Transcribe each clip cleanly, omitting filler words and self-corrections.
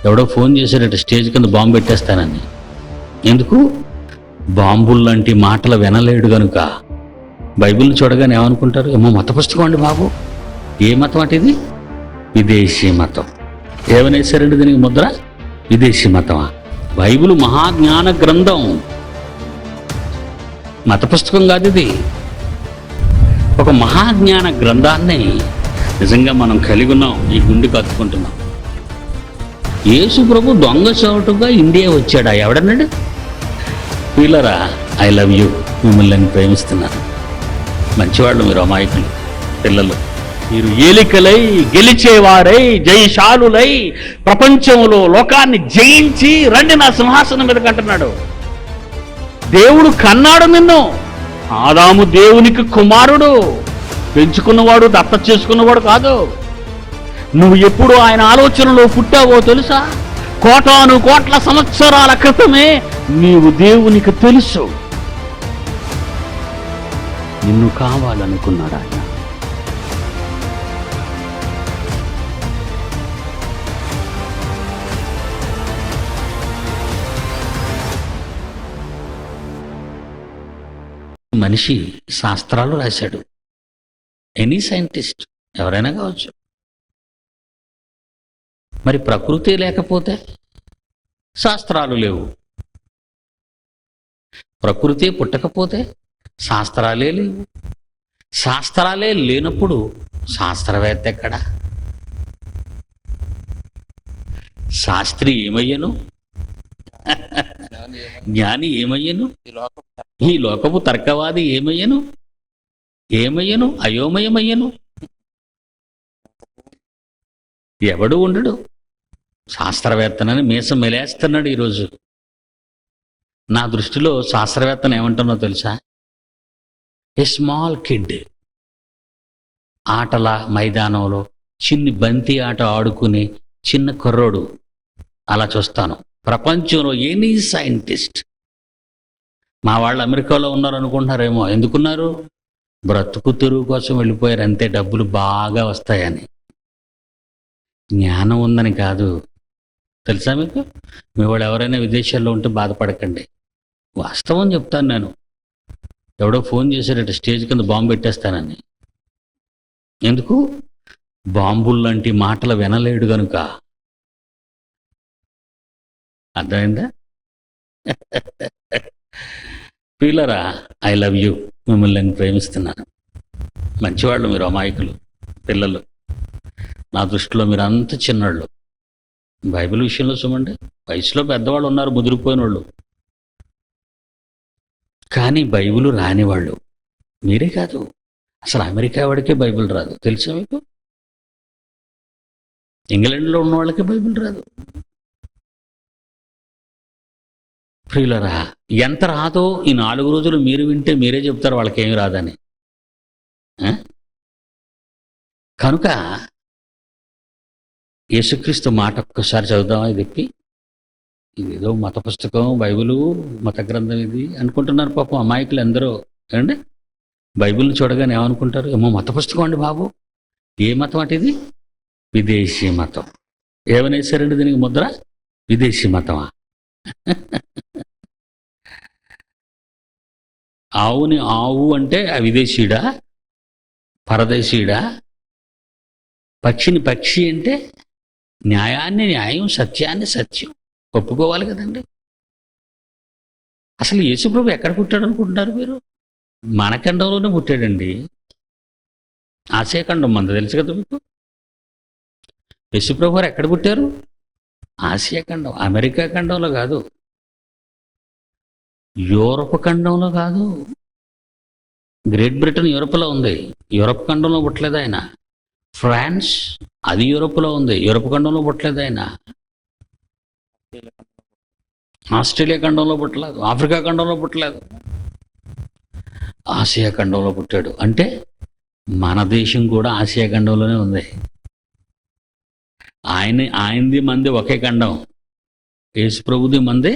ఎవడో ఫోన్ చేశాడట, స్టేజ్ కింద బాంబు పెట్టేస్తానని. ఎందుకు? బాంబులు లాంటి మాటలు వినలేడు కనుక. బైబిల్ని చూడగానే ఏమనుకుంటారు? ఏమో మత పుస్తకం అండి బాబు. ఏ మతం అంటే ఇది? విదేశీ మతం. ఏమనేసారండి దీనికి ముద్ర? విదేశీ మతమా? బైబిల్ మహాజ్ఞాన గ్రంథం, మత పుస్తకం కాదు ఇది. ఒక మహాజ్ఞాన గ్రంథాన్ని నిజంగా మనం కలిగి ఉన్నాం, ఈ గుండెకి కత్తుకుంటున్నాం. యేసు ప్రభు దొంగ చోటుగా ఇండియా వచ్చాడా? ఎవడన్నాడు? పిల్లరా, ఐ లవ్ యూ, మిమ్మల్ని నేను ప్రేమిస్తున్నాను. మంచివాళ్ళు మీరు, అమాయకులు పిల్లలు. మీరు ఏలికలై గెలిచేవారై జయశాలులై ప్రపంచంలో లోకాన్ని జయించి రండి నా సింహాసనం మీద కంటున్నాడు. దేవుడు కన్నాడు నిన్ను. ఆదాము దేవునికి కుమారుడు, పెంచుకున్నవాడు, దత్త చేసుకున్నవాడు కాదు. నువ్వు ఎప్పుడు ఆయన ఆలోచనలో పుట్టావో తెలుసా? కోటాను కోట్ల సంవత్సరాల క్రితమే నీవు దేవునికి తెలుసు. నిన్ను కావాలనుకున్నాడు ఆయన. మనిషి శాస్త్రాలు రాశాడు. ఎనీ సైంటిస్ట్, ఎవరైనా కావచ్చు. మరి ప్రకృతి లేకపోతే శాస్త్రాలు లేవు. ప్రకృతి పుట్టకపోతే శాస్త్రాలే లేవు. శాస్త్రాలే లేనప్పుడు శాస్త్రవేత్త ఎక్కడా? శాస్త్రి ఏమయ్యను? జ్ఞాని ఏమయ్యను? ఈ లోకపు తర్కవాది ఏమయ్యను? ఏమయ్యను? అయోమయమయ్యను. ఎవడు ఉండడు. శాస్త్రవేత్తనని మీసం మెలేస్తున్నాడు ఈరోజు. నా దృష్టిలో శాస్త్రవేత్తను ఏమంటున్నో తెలుసా? ఏ స్మాల్ కిడ్, ఆటల మైదానంలో చిన్ని బంతి ఆట ఆడుకునే చిన్న కుర్రోడు, అలా చూస్తాను. ప్రపంచంలో ఎనీ సైంటిస్ట్. మా వాళ్ళు అమెరికాలో ఉన్నారు అనుకుంటున్నారేమో. ఎందుకున్నారు? బ్రతుకు తెరువు కోసం వెళ్ళిపోయారు అంతే, డబ్బులు బాగా వస్తాయని. జ్ఞానం ఉందని కాదు. తెలుసా మీకు? మీ వాళ్ళు ఎవరైనా విదేశాల్లో ఉంటే బాధపడకండి, వాస్తవం చెప్తాను నేను. ఎవడో ఫోన్ చేశాడట, స్టేజ్ కింద బాంబు పెట్టేస్తానని. ఎందుకు? బాంబులు లాంటి మాటలు వినలేడు కనుక. అర్థమైందా? పిల్లరా, ఐ లవ్ యూ, మిమ్మల్ని నేను ప్రేమిస్తున్నాను. మంచివాళ్ళు మీరు, అమాయకులు పిల్లలు. నా దృష్టిలో మీరు అంత చిన్నవాళ్ళు. బైబిల్ విషయంలో చూడండి, వయసులో పెద్దవాళ్ళు ఉన్నారు, ముదిరిపోయిన వాళ్ళు. కానీ బైబిల్ రానివాళ్ళు మీరే కాదు. అసలు అమెరికా వాడికే బైబిల్ రాదు, తెలుసా మీకు? ఇంగ్లాండ్లో ఉన్న వాళ్ళకి బైబిల్ రాదు. ప్రియులరా, ఎంత రాదో ఈ 4 రోజులు మీరు వింటే మీరే చెప్తారు వాళ్ళకేమి రాదని. కనుక యేసుక్రీస్తు మాట ఒక్కసారి చదువుదామా? ఇది ఎప్పి ఇదేదో మత పుస్తకం, బైబిలు మత గ్రంథం ఇది అనుకుంటున్నారు పాపం అమాయకులు ఎందరో. ఏమండి, బైబిల్ని చూడగానే ఏమనుకుంటారు? ఏమో మత పుస్తకం అండి బాబు. ఏ మతం అంటే ఇది? విదేశీ మతం. ఏమనేసారండి దీనికి ముద్ర? విదేశీ మతమా? ఆవుని ఆవు అంటే ఆ విదేశీడా, పరదేశీడా? పక్షిని పక్షి అంటే న్యాయాన్ని న్యాయం, సత్యాన్ని సత్యం ఒప్పుకోవాలి కదండి. అసలు యేసుప్రభు ఎక్కడ పుట్టాడు అనుకుంటున్నారు మీరు? మన ఖండంలోనే పుట్టాడండి. ఆసియా ఖండం మంది, తెలుసు కదా మీకు. యేసుప్రభు వారు ఎక్కడ పుట్టారు? ఆసియా ఖండం, అమెరికా ఖండంలో కాదు, యూరప్ ఖండంలో కాదు. గ్రేట్ బ్రిటన్ యూరప్లో ఉంది, యూరప్ ఖండంలో పుట్టలేదు ఆయన. ఫ్రాన్స్, అది యూరప్లో ఉంది, యూరప్ ఖండంలో పుట్టలేదు ఆయన. ఆస్ట్రేలియా ఖండంలో పుట్టలేదు, ఆఫ్రికా ఖండంలో పుట్టలేదు, ఆసియా ఖండంలో పుట్టాడు. అంటే మన దేశం కూడా ఆసియా ఖండంలోనే ఉంది. ఆయనది మంది ఒకే ఖండం, యేసు ప్రభుది మంది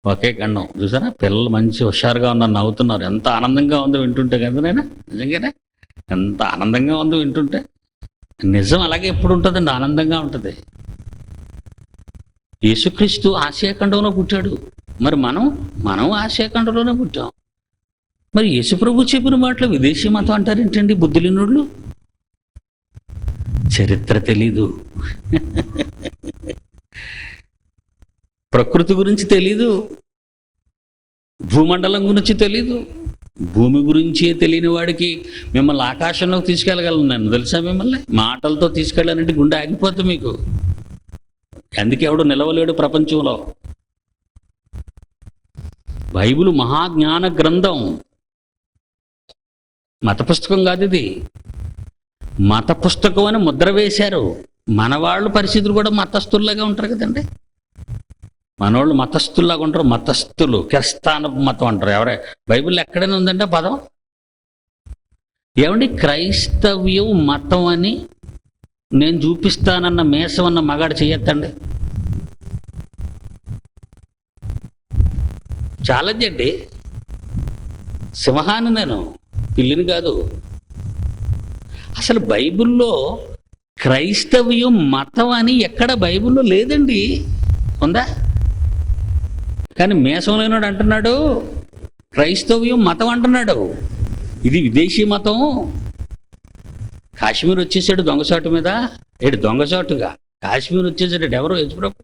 ఒకే ఖండం. చూసారా, పిల్లలు మంచి హుషారుగా ఉన్నారు, నవ్వుతున్నారు. ఎంత ఆనందంగా ఉందో వింటుంటే కదా. నేను నిజంగానే ఎంత ఆనందంగా ఉందో వింటుంటే. నిజం అలాగే ఎప్పుడు ఉంటుందండి, ఆనందంగా ఉంటుంది. యేసుక్రీస్తు ఆసియా ఖండంలో పుట్టాడు. మరి మనం ఆసియా ఖండంలోనే పుట్టాం. మరి యేసుప్రభు చెప్పిన మాటలు విదేశీ మతం అంటారేంటండి బుద్ధిలేనోళ్ళు? చరిత్ర తెలీదు, ప్రకృతి గురించి తెలీదు, భూమండలం గురించి తెలీదు. భూమి గురించే తెలియని వాడికి మిమ్మల్ని ఆకాశంలోకి తీసుకెళ్ళగలను నేను, తెలుసా? మిమ్మల్ని మాటలతో తీసుకెళ్ళానంటే గుండె ఆగిపోతుంది మీకు. అందుకే ఎవడు నిలవలేడు ప్రపంచంలో. బైబిల్ మహాజ్ఞాన గ్రంథం, మత పుస్తకం కాదు ఇది. మత పుస్తకం అని ముద్ర వేశారు. మనవాళ్ళు పరిస్థితులు కూడా మతస్థుల్లాగా ఉంటారు కదండి. మనవాళ్ళు మతస్థుల్లాగా ఉంటారు. మతస్థులు క్రిస్తాన మతం అంటారు. ఎవరే బైబిల్లో ఎక్కడైనా ఉందంటే పదం? ఏమండి, క్రైస్తవ్యం మతం అని నేను చూపిస్తానన్న మేసం అన్న మగాడు చెయ్యొద్దండి. ఛాలెంజ్ అండి. సింహాన్ని నేను, పిల్లిని కాదు. అసలు బైబిల్లో క్రైస్తవ్యం మతం అని ఎక్కడ బైబిల్లో లేదండి. ఉందా? కానీ మేసం లేనాడు అంటున్నాడు క్రైస్తవ్యం మతం అంటున్నాడు. ఇది విదేశీ మతం. కాశ్మీర్ వచ్చేసాడు దొంగసాటు మీద. దొంగసాటుగా కాశ్మీర్ వచ్చేసాడు ఎవరో యేసుప్రభు.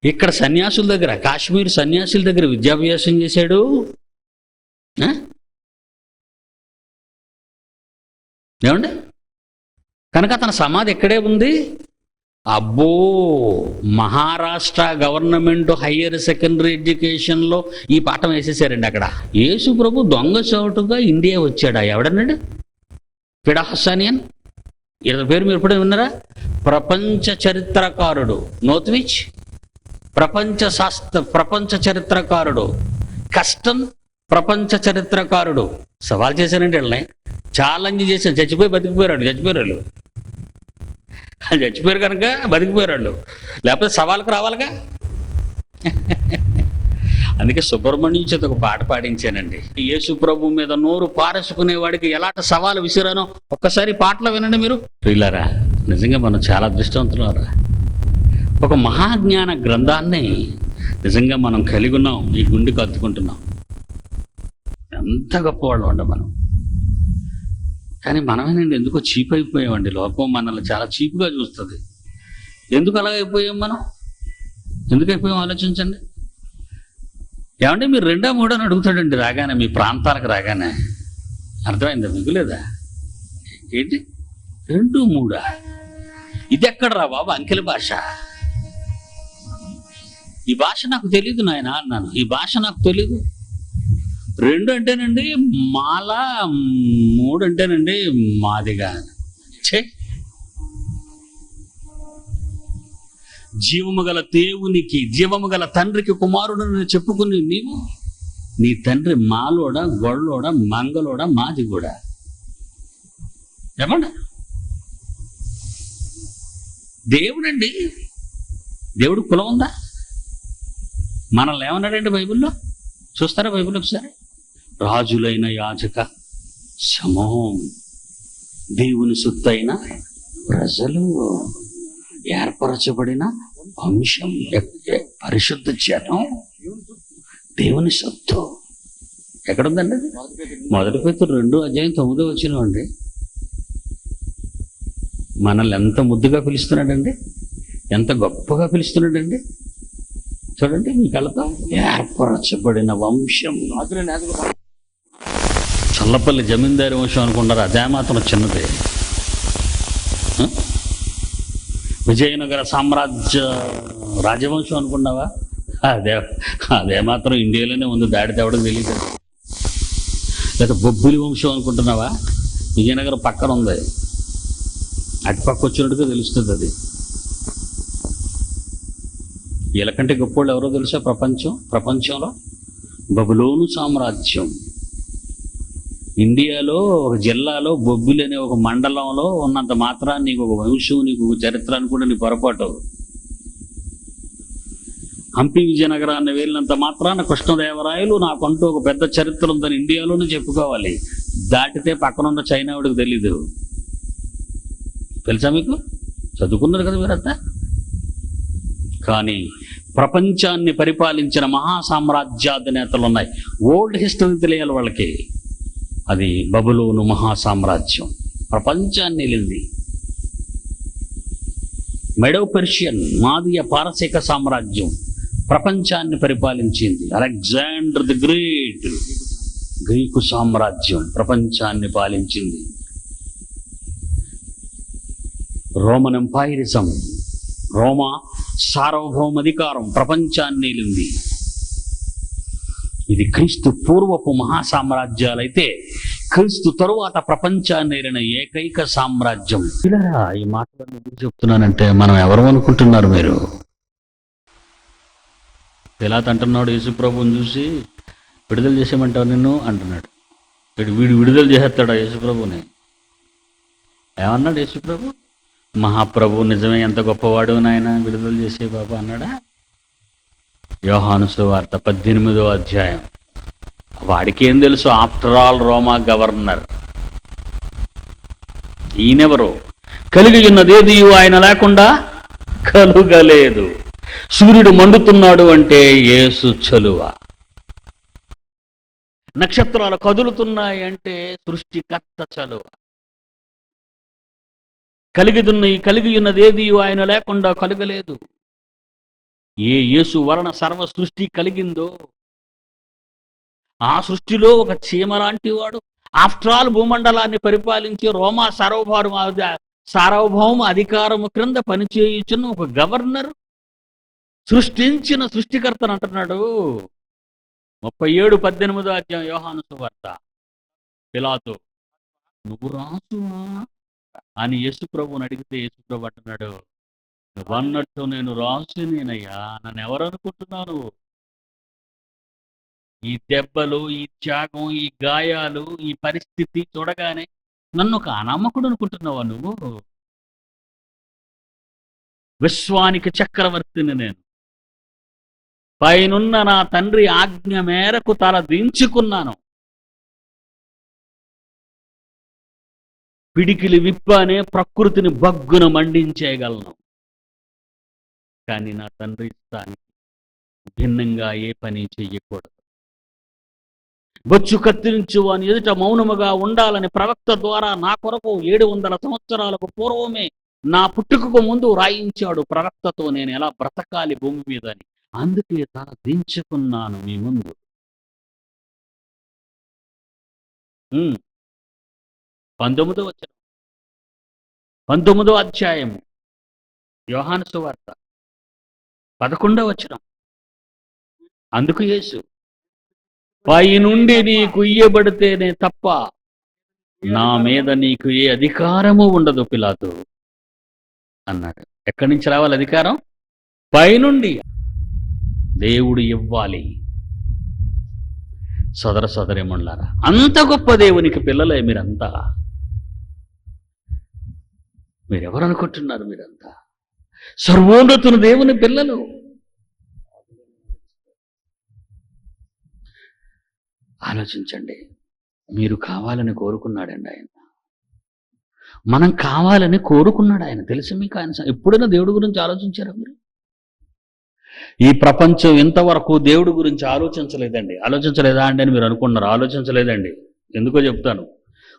ఇక్కడ సన్యాసుల దగ్గర, కాశ్మీర్ సన్యాసుల దగ్గర విద్యాభ్యాసం చేశాడు. ఏమండి, కనుక అతని సమాధి ఎక్కడే ఉంది? అబ్బో, మహారాష్ట్ర గవర్నమెంట్ హయ్యర్ సెకండరీ ఎడ్యుకేషన్లో ఈ పాఠం వేసేసారండి అక్కడ. యేసు ప్రభు దొంగసాటుగా ఇండియా వచ్చాడా? ఎవడన్నాడు? ఫిడా హస్సానియన్. ఇతని పేరు మీరు ఎప్పుడైనా విన్నారా? ప్రపంచ చరిత్రకారుడు. నోత్విచ్ ప్రపంచ చరిత్రకారుడు. కస్టన్ ప్రపంచ చరిత్రకారుడు. సవాల్ చేశారండి వీళ్ళని, ఛాలెంజ్ చేశారు. బతికిపోయారు చచ్చిపోయారు కనుక బతికిపోయారు. లేకపోతే సవాల్కి రావాలిగా. అందుకే సుబ్రహ్మణ్యం చేత ఒక పాట పాడించానండి. యేసు ప్రభు మీద నోరు పారేసుకునే వాడికి ఎలాంటి సవాలు విసిరానో ఒక్కసారి పాటలో వినండి మీరు. ప్రియులారా, నిజంగా మనం చాలా అదృష్టవంతులారా. ఒక మహాజ్ఞాన గ్రంథాన్ని నిజంగా మనం కలిగి ఉన్నాం. ఈ గుండెకి అద్దుకుంటున్నాం. ఎంత గొప్పవాళ్ళు అండి మనం. కానీ మనమేనండి ఎందుకో చీప్ అయిపోయామండి. లోకం మనల్ని చాలా చీప్గా చూస్తుంది. ఎందుకు అలా అయిపోయాం మనం? ఎందుకు అయిపోయాం ఆలోచించండి. ఏమంటే మీరు 2, 3 అని అడుగుతాడండి రాగానే, మీ ప్రాంతాలకు రాగానే. అర్థమైందా మీకు? లేదా ఏంటి 2, 3? ఇది ఎక్కడరా బాబు? అంకెల భాష. ఈ భాష నాకు తెలీదు నాయన అన్నాను. ఈ భాష నాకు తెలీదు. 2 అంటేనండి మాల, 3 అంటేనండి మాదిగా. జీవము గల దేవునికి, జీవము గల తండ్రికి కుమారుడు చెప్పుకుని నీవు, నీ తండ్రి మాలోడ, గొళ్ళోడ, మంగళోడ, మాది కూడా. ఏమండి, దేవుడండి. దేవుడు కులం ఉందా? మనల్ని ఏమన్నాడండి బైబిల్లో? చూస్తారా బైబిల్ ఒకసారి? రాజులైన యాజక సమూహం, దేవుని సొత్తైన ప్రజలు, ఏర్పరచబడిన వంశం, పరిశుద్ధ జనం, దేవుని సొత్తు. ఎక్కడుందండి అది? 1 పేతురు 2:9 అండి. మనల్ని ఎంత ముద్దుగా పిలుస్తున్నాడండి, ఎంత గొప్పగా పిలుస్తున్నాడండి. చూడండి మీ కళ్ళతో, ఏర్పరచబడిన వంశం. చల్లపల్లి జమీందారి వంశం అనుకుంటారు, అదే మాత్రం చిన్నది. విజయనగర సామ్రాజ్య రాజవంశం అనుకున్నావా? అదే మాత్రం ఇండియాలోనే ఉంది, దాడి తేవడం తెలియదు. లేదా బొబ్బులి వంశం అనుకుంటున్నావా? విజయనగరం పక్కన ఉంది, అటుపక్క వచ్చినట్టుగా తెలుస్తుంది అది. వీళ్ళకంటే గొప్పోళ్ళు ఎవరో తెలుసా? ప్రపంచంలో బబులోను సామ్రాజ్యం. ఇండియాలో ఒక జిల్లాలో బొబ్బిలి అనే ఒక మండలంలో ఉన్నంత మాత్రాన్ని నీకు ఒక వంశం, నీకు ఒక చరిత్ర అనుకుంటే నీ పొరపాటు. హంపి విజయనగరాన్ని వెళ్ళినంత మాత్రాన కృష్ణదేవరాయలు నాకంటూ ఒక పెద్ద చరిత్ర ఉందని ఇండియాలోనే చెప్పుకోవాలి. దాటితే పక్కనున్న చైనా వాడికి తెలీదు. తెలుసా మీకు? చదువుకున్నారు కదా మీరంతా. కానీ ప్రపంచాన్ని పరిపాలించిన మహాసామ్రాజ్యాధినేతలు ఉన్నాయి. ఓల్డ్ హిస్టరీ తెలియాలి వాళ్ళకి. అది బబులోను మహాసామ్రాజ్యం ప్రపంచాన్ని వెళ్ళింది. మెడో పెర్షియన్ మాదియ పారసీక సామ్రాజ్యం ప్రపంచాన్ని పరిపాలించింది. అలెగ్జాండర్ ది గ్రేట్ గ్రీకు సామ్రాజ్యం ప్రపంచాన్ని పాలించింది. రోమన్ ఎంపైరిజం, రోమా సార్వభౌమాధికారం ప్రపంచాన్ని ఏలింది. ఇది క్రీస్తు పూర్వపు మహాసామ్రాజ్యాలైతే క్రీస్తు తరువాత ప్రపంచాన్ని ఏలిన ఏకైక సామ్రాజ్యం. ఇలా ఈ మాటలను ఎందుకు చెప్తున్నానంటే, మనం ఎవరు అనుకుంటున్నారు మీరు? పిలాతు అంటున్నాడు యేసుప్రభుని చూసి, విడుదల చేసేయమంటావు నిన్ను అంటున్నాడు. వీడు విడుదల చేసేస్తాడా యేసుప్రభుని? ఏమన్నాడు యేసుప్రభు? మహాప్రభు నిజమే, ఎంత గొప్పవాడు నాయన, విడుదల చేసే బాబా అన్నాడా? యోహాను సువార్త 18వ అధ్యాయం. వాడికి ఏం తెలుసు? ఆఫ్టర్ ఆల్ రోమా గవర్నర్. ఈయనెవరు? కలిగి ఉన్నదేది ఆయన లేకుండా కలుగలేదు. సూర్యుడు మండుతున్నాడు అంటే యేసు చలువ. నక్షత్రాలు కదులుతున్నాయి అంటే సృష్టికర్త చలువ. కలిగి ఉన్నదేది ఆయన లేకుండా కలుగలేదు. ఏ యేసు వలన సర్వ సృష్టి కలిగిందో ఆ సృష్టిలో ఒక చీమ లాంటి వాడు, ఆఫ్టర్ ఆల్ భూమండలాన్ని పరిపాలించి రోమా సార్వభౌమ అధికారము క్రింద పనిచేయుచున్న ఒక గవర్నర్, సృష్టించిన సృష్టికర్తను అంటున్నాడు. 37:18 అధ్యాయం యోహాను సువార్త. పిలాతు, నువ్వు రాసువా అని యేసుప్రభుని అడిగితే యేసుప్రభు అంటున్నాడు, నువ్వన్నట్టు నేను రాసునేనయ్యా, నన్ను ఎవరు అనుకుంటున్నాను? ఈ దెబ్బలు, ఈ త్యాగం, ఈ గాయాలు, ఈ పరిస్థితి చూడగానే నన్ను ఒక అనామకుడు అనుకుంటున్నావా నువ్వు? విశ్వానికి చక్రవర్తిని నేను. పైనున్న నా తండ్రి ఆజ్ఞ మేరకు తల దించుకున్నాను. పిడికిలి విప్పానే ప్రకృతిని బగ్గున మండించేయగలను. కానీ నా తండ్రి ఇష్టానికి భిన్నంగా ఏ పని చెయ్యకూడదు. బొచ్చు కత్తిరించు అని ఎదుట మౌనముగా ఉండాలని ప్రవక్త ద్వారా నా కొరకు 700 సంవత్సరాలకు పూర్వమే, నా పుట్టుకకు ముందు రాయించాడు ప్రవక్తతో నేను ఎలా బ్రతకాలి భూమి మీద అని. అందుకే తల దించుకున్నాను మీ ముందు. 19వ వచనం, 19వ అధ్యాయము యోహాను సువార్త 11వ వచనం. అందుకు యేసు, పై నుండి నీకు ఇయ్యబడితేనే తప్ప నా మీద నీకు ఏ అధికారము ఉండదు పిలాతు అన్నాడు. ఎక్కడి నుంచి రావాలి అధికారం? పైనుండి దేవుడు ఇవ్వాలి. సోదర సోదరీమణులారా, అంత గొప్ప దేవునికి పిల్లలే మీరంతా. మీరెవరు అనుకుంటున్నారు? మీరంతా సర్వోన్నతుని దేవుని పిల్లలు. ఆలోచించండి. మీరు కావాలని కోరుకున్నాడండి ఆయన. మనం కావాలని కోరుకున్నాడు ఆయన. తెలుసు మీకు ఆయన? ఎప్పుడైనా దేవుడి గురించి ఆలోచించారా మీరు? ఈ ప్రపంచం ఇంతవరకు దేవుడి గురించి ఆలోచించలేదండి. ఆలోచించలేదా అండి అని మీరు అనుకుంటున్నారు? ఆలోచించలేదండి. ఎందుకో చెప్తాను.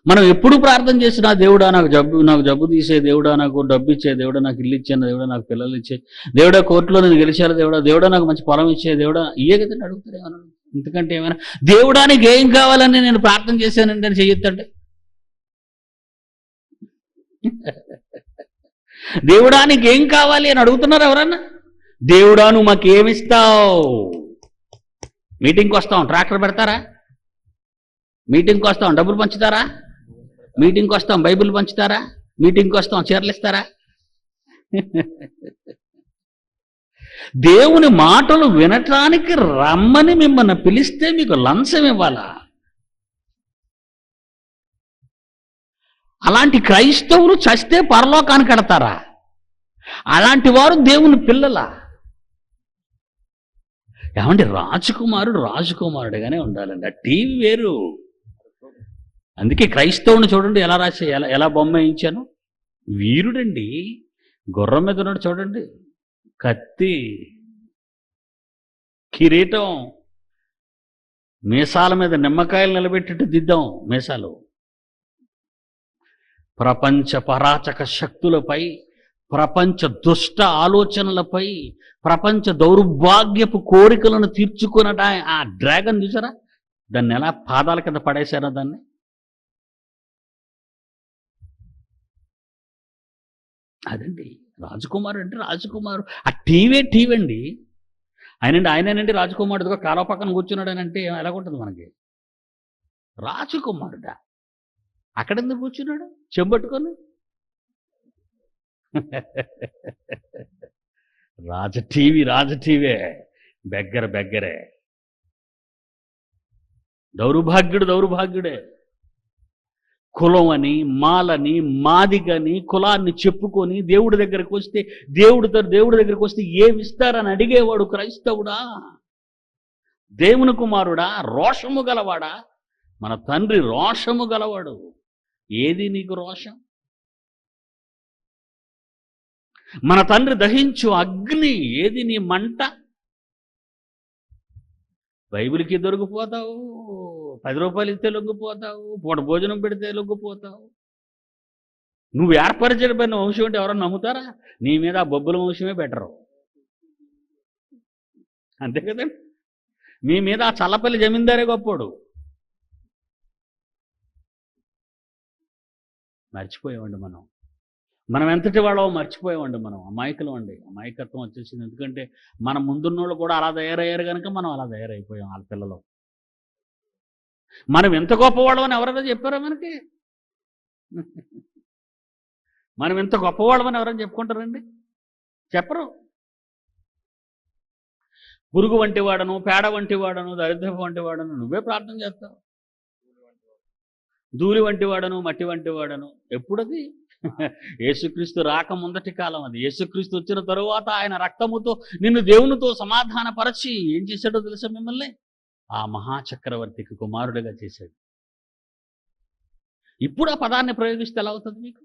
మనం ఎప్పుడు ప్రార్థన చేసినా, దేవుడా నాకు జబ్బు తీసే, దేవుడా నాకు డబ్బు ఇచ్చే, దేవుడా నాకు ఇల్లు ఇచ్చాను, దేవుడా నాకు పిల్లలు ఇచ్చే, దేవుడా కోర్టులో నేను గెలిచాను, దేవుడా నాకు మంచి పొలం ఇచ్చే, దేవుడా ఇయ్యే కదండి అడుగుతారు. ఏమన్నా ఇంతకంటే ఏమైనా? దేవుడానికి ఏం కావాలని నేను ప్రార్థన చేశానండి అని చెయ్యొద్దండి. దేవుడానికి ఏం కావాలి అని అడుగుతున్నారు ఎవరన్నా? దేవుడా నువ్వు మాకు ఏమిస్తావు? మీటింగ్కి వస్తాం, ట్రాక్టర్ పెడతారా? మీటింగ్కి వస్తాం, డబ్బులు పంచుతారా? మీటింగ్కి వస్తాం, బైబిల్ పంచుతారా? మీటింగ్కి వస్తాం, చీరలు ఇస్తారా? దేవుని మాటలు వినటానికి రమ్మని మిమ్మల్ని పిలిస్తే మీకు లంచం ఇవ్వాలా? అలాంటి క్రైస్తవులు చస్తే పరలోకానికి ఎడతారా? అలాంటి వారు దేవుని పిల్లలా? ఏమంటే రాజకుమారుడుగానే ఉండాలండి. ఆ టీవీ వేరు. అందుకే క్రైస్తవుని చూడండి ఎలా రాసే, ఎలా బొమ్మ వేయించాను. వీరుడండి. గుర్రం మీద ఉన్నాడు చూడండి. కత్తి, కిరీటం, మీసాల మీద నిమ్మకాయలు నిలబెట్టి దిద్దాం మీసాలు. ప్రపంచ పరాచక శక్తులపై, ప్రపంచ దుష్ట ఆలోచనలపై, ప్రపంచ దౌర్భాగ్యపు కోరికలను తీర్చుకున్నట ఆ డ్రాగన్ చూసారా, దాన్ని ఎలా పాదాల కింద పడేశారా దాన్ని. అదండి రాజకుమారు అంటే రాజకుమారు. ఆ టీవీ అండి. ఆయనండి రాజకుమారుడుగా కాలువ పక్కన కూర్చున్నాడు అని అంటే ఎలాగుంటుంది మనకి? రాజకుమారుడా అక్కడెందుకు కూర్చున్నాడు చెంబట్టుకొని? రాజటీవే, బెగ్గరే. దౌర్భాగ్యుడే. కులం అని, మాలని, మాదిగని, కులాన్ని చెప్పుకొని దేవుడి దగ్గరికి వస్తే, దేవుడి దగ్గరికి వస్తే ఏమిస్తారని అడిగేవాడు క్రైస్తవుడా? దేవుని కుమారుడా? రోషము గలవాడా? మన తండ్రి రోషము గలవాడు. ఏది నీకు రోషం? మన తండ్రి దహించు అగ్ని ఏది నీ మంట? బైబిల్కి దొరికిపోతావు, 10 రూపాయలు ఇస్తే లొంగిపోతావు, పూట భోజనం పెడితే లొంగిపోతావు. నువ్వు ఏర్పరచబడిన వంశం అంటే ఎవరన్నా నమ్ముతారా? నీ మీద ఆ బొబ్బుల వంశమే బెటరు. అంతే కదండి. మీ మీద ఆ చల్లపల్లి జమీందారే గొప్పోడు. మర్చిపోయామండి మనం ఎంతటి వాళ్ళో మర్చిపోయామండి. మనం అమాయకులం అండి. అమాయకత్వం వచ్చేసింది. ఎందుకంటే మన ముందున్నోళ్ళు కూడా అలా తయారయ్యారు కనుక మనం అలా తయారైపోయాం. వాళ్ళ పిల్లలు మనం ఎంత గొప్పవాళ్ళం అని ఎవరైనా చెప్పారా మనకి? మనం ఎంత గొప్పవాళ్ళం అని ఎవరైనా చెప్పుకుంటారండి? చెప్పరు. పురుగు వంటి వాడను, పేడ వంటి వాడను, దరిద్రపు వంటి వాడను నువ్వే ప్రార్థన చేస్తావు. ధూళి వంటి వాడను, మట్టి వంటి వాడను. ఎప్పుడది? యేసుక్రీస్తు రాక ముందటి కాలం అది. యేసుక్రీస్తు వచ్చిన తరువాత ఆయన రక్తముతో నిన్ను దేవునితో సమాధానపరచి ఏం చేశాడో తెలుసా మిమ్మల్ని? ఆ మహాచక్రవర్తికి కుమారుడిగా చేశాడు. ఇప్పుడు ఆ పదాన్ని ప్రయోగిస్తే ఎలా అవుతుంది మీకు?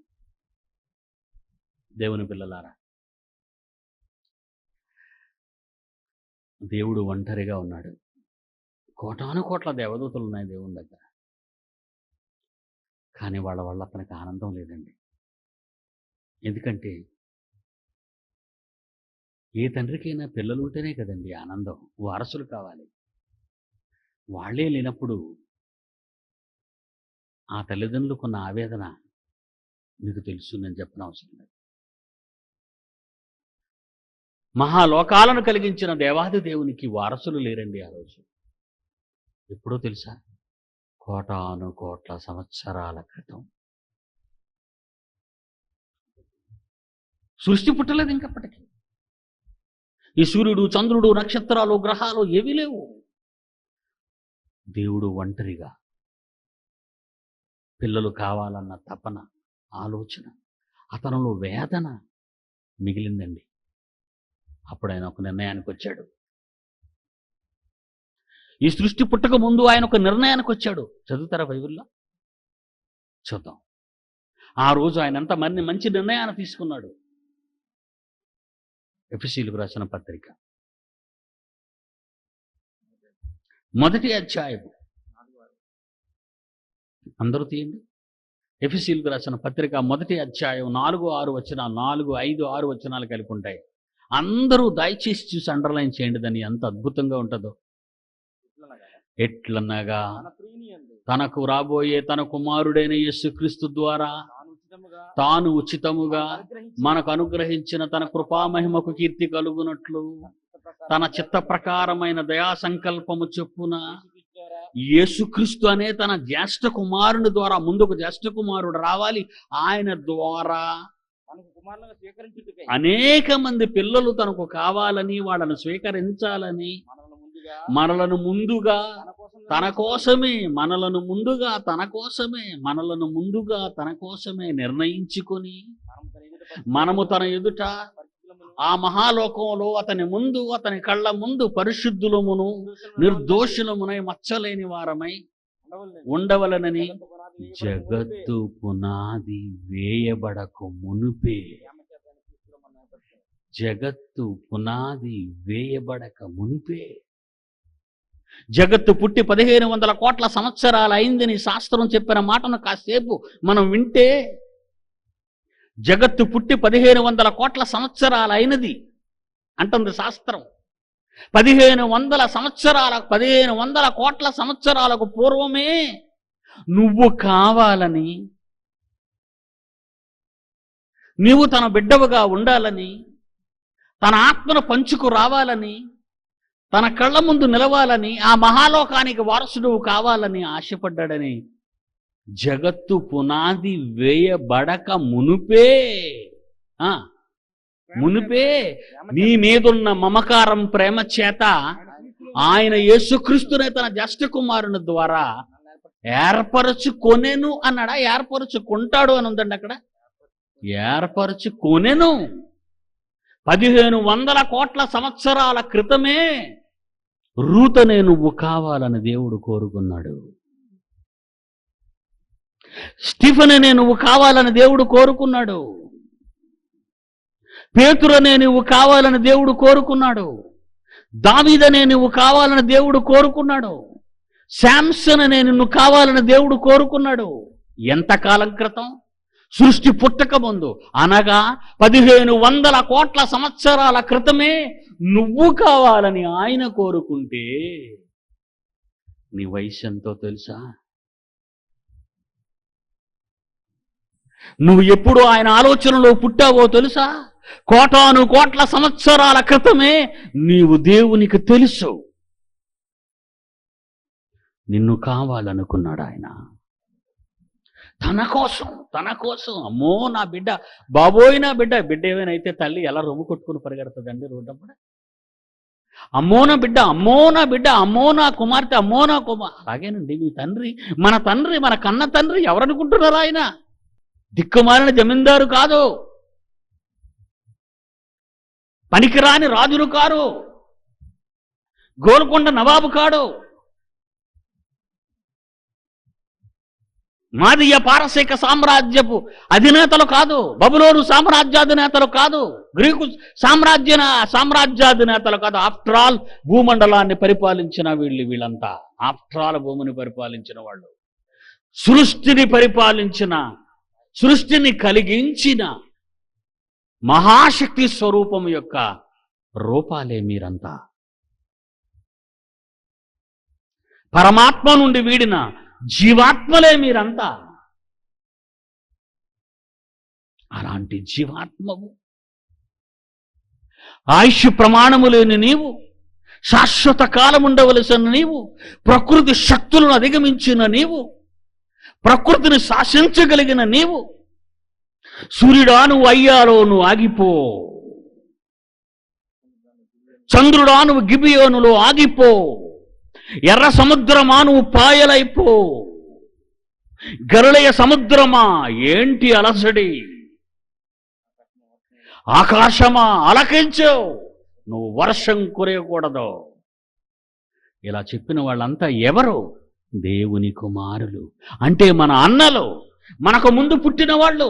దేవుని పిల్లలారా, దేవుడు ఒంటరిగా ఉన్నాడు. కోటాను కోట్ల దేవదూతలు ఉన్నాయి దేవుని దగ్గర. కానీ వాళ్ళ వల్ల అతనికి ఆనందం లేదండి. ఎందుకంటే ఏ తండ్రికైనా పిల్లలు ఉంటేనే కదండి ఆనందం. వారసులు కావాలి. వాళ్ళే లేనప్పుడు ఆ తల్లిదండ్రులకున్న ఆవేదన మీకు తెలుసు, నేను చెప్పనవసరం లేదు. మహాలోకాలను కలిగించిన దేవాది దేవునికి వారసులు లేరండి ఆ రోజు. ఎప్పుడో తెలుసా? కోటాను కోట్ల సంవత్సరాల క్రితం. సృష్టి పుట్టలేదు ఇంకప్పటికీ. ఈ సూర్యుడు, చంద్రుడు, నక్షత్రాలు, గ్రహాలు ఏవీ లేవు. దేవుడు ఒంటరిగా పిల్లలు కావాలన్న తపన, ఆలోచన, అతనిలో వేదన మిగిలిందండి. అప్పుడు ఆయన ఒక నిర్ణయానికి వచ్చాడు. ఈ సృష్టి పుట్టక ముందు ఆయన ఒక నిర్ణయానికి వచ్చాడు. చదువుతారా బైబిల్లో? చూద్దాం. ఆ రోజు ఆయన ఎంత మంచి నిర్ణయాన్ని తీసుకున్నాడు. ఎఫెసీయులకు రాసిన పత్రిక 1వ అధ్యాయం. అందరూ తీయండి. ఎఫెసీయులకు రాసిన పత్రిక 1వ అధ్యాయం 4-6 వచనాలు, 4, 5, 6 వచనాలు కలిపి ఉంటాయి. అందరూ దయచేసి చూసి అండర్లైన్ చేయండి. దాన్ని ఎంత అద్భుతంగా ఉంటుందో. ఎట్లనగా తనకు రాబోయే తన కుమారుడైన యేసుక్రీస్తు ద్వారా తాను ఉచితముగా మనకు అనుగ్రహించిన తన కృపామహిమకు కీర్తి కలుగునట్లు తన చిత్త ప్రకారమైన దయా సంకల్పము చొప్పున యేసుక్రీస్తు అనే తన జ్యేష్ఠ కుమారుని ద్వారా, ముందుకు జ్యేష్ఠ కుమారుడు రావాలి, ఆయన ద్వారా అనేక మంది పిల్లలు తనకు కావాలని, వాళ్ళను స్వీకరించాలని మనలను ముందుగా తన కోసమే నిర్ణయించుకొని మనము తన ఎదుట ఆ మహాలోకంలో అతని ముందు, అతని కళ్ళ ముందు పరిశుద్ధులమును నిర్దోషులమునై మచ్చలేని వారమై ఉండవలనని జగత్తు పునాది వేయబడకు మునుపే జగత్తు పునాది వేయబడక మునిపే. జగత్తు పుట్టి 1500 కోట్ల సంవత్సరాలు అయిందని శాస్త్రం చెప్పిన మాటను కాసేపు మనం వింటే, జగత్తు పుట్టి 1500 కోట్ల సంవత్సరాలు అయినది అంటుంది శాస్త్రం. 1500 కోట్ల సంవత్సరాలకు పూర్వమే నువ్వు కావాలని, నీవు తన బిడ్డవుగా ఉండాలని, తన ఆత్మను పంచుకు రావాలని, తన కళ్ళ ముందు నిలవాలని, ఆ మహాలోకానికి వారసుడు కావాలని ఆశపడ్డాడని జగత్తు పునాది వేయబడక మునుపే నీ మీదున్న మమకారం ప్రేమ చేత ఆయన యేసుక్రీస్తునే తన జ్యేష్ఠ కుమారుని ద్వారా ఏర్పరచుకొనెను అన్నాడా? ఏర్పరచుకుంటాడు అని ఉందండి అక్కడ. ఏర్పరచుకొనెను. 1500 కోట్ల సంవత్సరాల క్రితమే రూతనే నువ్వు కావాలని దేవుడు కోరుకున్నాడు. స్టీఫెనునే నువ్వు కావాలని దేవుడు కోరుకున్నాడు. పేతురనే నువ్వు కావాలని దేవుడు కోరుకున్నాడు. దావీదనే నువ్వు కావాలని దేవుడు కోరుకున్నాడు. శాంసన్ అనే నిన్ను కావాలని దేవుడు కోరుకున్నాడు. ఎంతకాలం క్రితం? సృష్టి పుట్టక ముందు, అనగా 1500 కోట్ల సంవత్సరాల క్రితమే నువ్వు కావాలని ఆయన కోరుకుంటే నీ వయసు ఎంతో తెలుసా? నువ్వు ఎప్పుడు ఆయన ఆలోచనలో పుట్టావో తెలుసా? కోటాను కోట్ల సంవత్సరాల క్రితమే నీవు దేవునికి తెలుసు. నిన్ను కావాలనుకున్నాడు ఆయన తన కోసం. అమ్మో నా బిడ్డ, బాబోయ్ నా బిడ్డ. బిడ్డ ఏమైనా తల్లి ఎలా రొమ్ము కొట్టుకుని పరిగెడుతుందండి రోడ్డప్పుడు. అమ్మో నా బిడ్డ, అమ్మో నా బిడ్డ, అమ్మో నా కుమార్తె, అమ్మో నా అలాగేనండి మీ తండ్రి, మన తండ్రి, మన కన్న తండ్రి ఎవరనుకుంటున్నారు? ఆయన దిక్కుమాలిన జమీందారు కాదు, పనికిరాని రాజులు కారు, గోల్కొండ నవాబు కాడు, మాదియ పారసీక సామ్రాజ్యపు అధినేతలు కాదు, బబులోను సామ్రాజ్యాధినేతలు కాదు, గ్రీకు సామ్రాజ్యాధినేతలు కాదు. ఆఫ్టర్ ఆల్ భూమండలాన్ని పరిపాలించిన వీళ్ళంతా ఆఫ్టర్ ఆల్ భూమిని పరిపాలించిన వాళ్ళు, సృష్టిని కలిగించిన మహాశక్తి స్వరూపం యొక్క రూపాలే మీరంతా. పరమాత్మ నుండి వీడిన జీవాత్మలే మీరంతా. అలాంటి జీవాత్మవు, ఆయుష్ ప్రమాణము లేని నీవు, శాశ్వత కాలం ఉండవలసిన నీవు, ప్రకృతి శక్తులను అధిగమించిన నీవు, ప్రకృతిని శాసించగలిగిన నీవు, సూర్యుడా నువ్వు అయ్యాలో నువ్వు ఆగిపో, చంద్రుడా నువ్వు గిబియోనులో ఆగిపో, ఎర్ర సముద్రమా నువ్వు పాయలైపో, గరుళయ సముద్రమా ఏంటి అలసడి, ఆకాశమా అలకించు, నువ్వు వర్షం కురియకూడదు. ఇలా చెప్పిన వాళ్ళంతా ఎవరు? దేవుని కుమారులు, అంటే మన అన్నలు, మనకు ముందు పుట్టిన వాళ్ళు,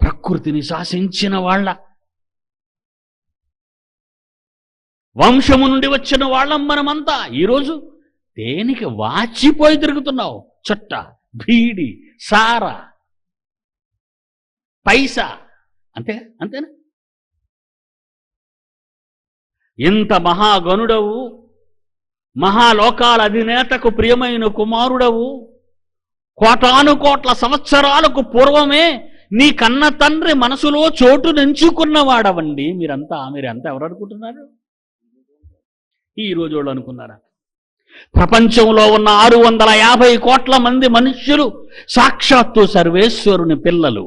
ప్రకృతిని శాసించిన వాళ్ళ వంశము నుండి వచ్చిన వాళ్ళం మనమంతా. ఈరోజు దేనికి వాచిపోయి తిరుగుతున్నావు? చుట్ట, బీడి, సార, పైసా, అంతేనా? ఇంత మహాగణుడవు, మహాలోకాల అధినేతకు ప్రియమైన కుమారుడవు, కోటాను కోట్ల సంవత్సరాలకు పూర్వమే నీ కన్న తండ్రి మనసులో చోటు నెంచుకున్నవాడవండి మీరంతా ఎవరు అనుకుంటున్నారు? ఈ రోజు వాళ్ళు అనుకున్నారా? ప్రపంచంలో ఉన్న 650 కోట్ల మంది మనుష్యులు సాక్షాత్తు సర్వేశ్వరుని పిల్లలు.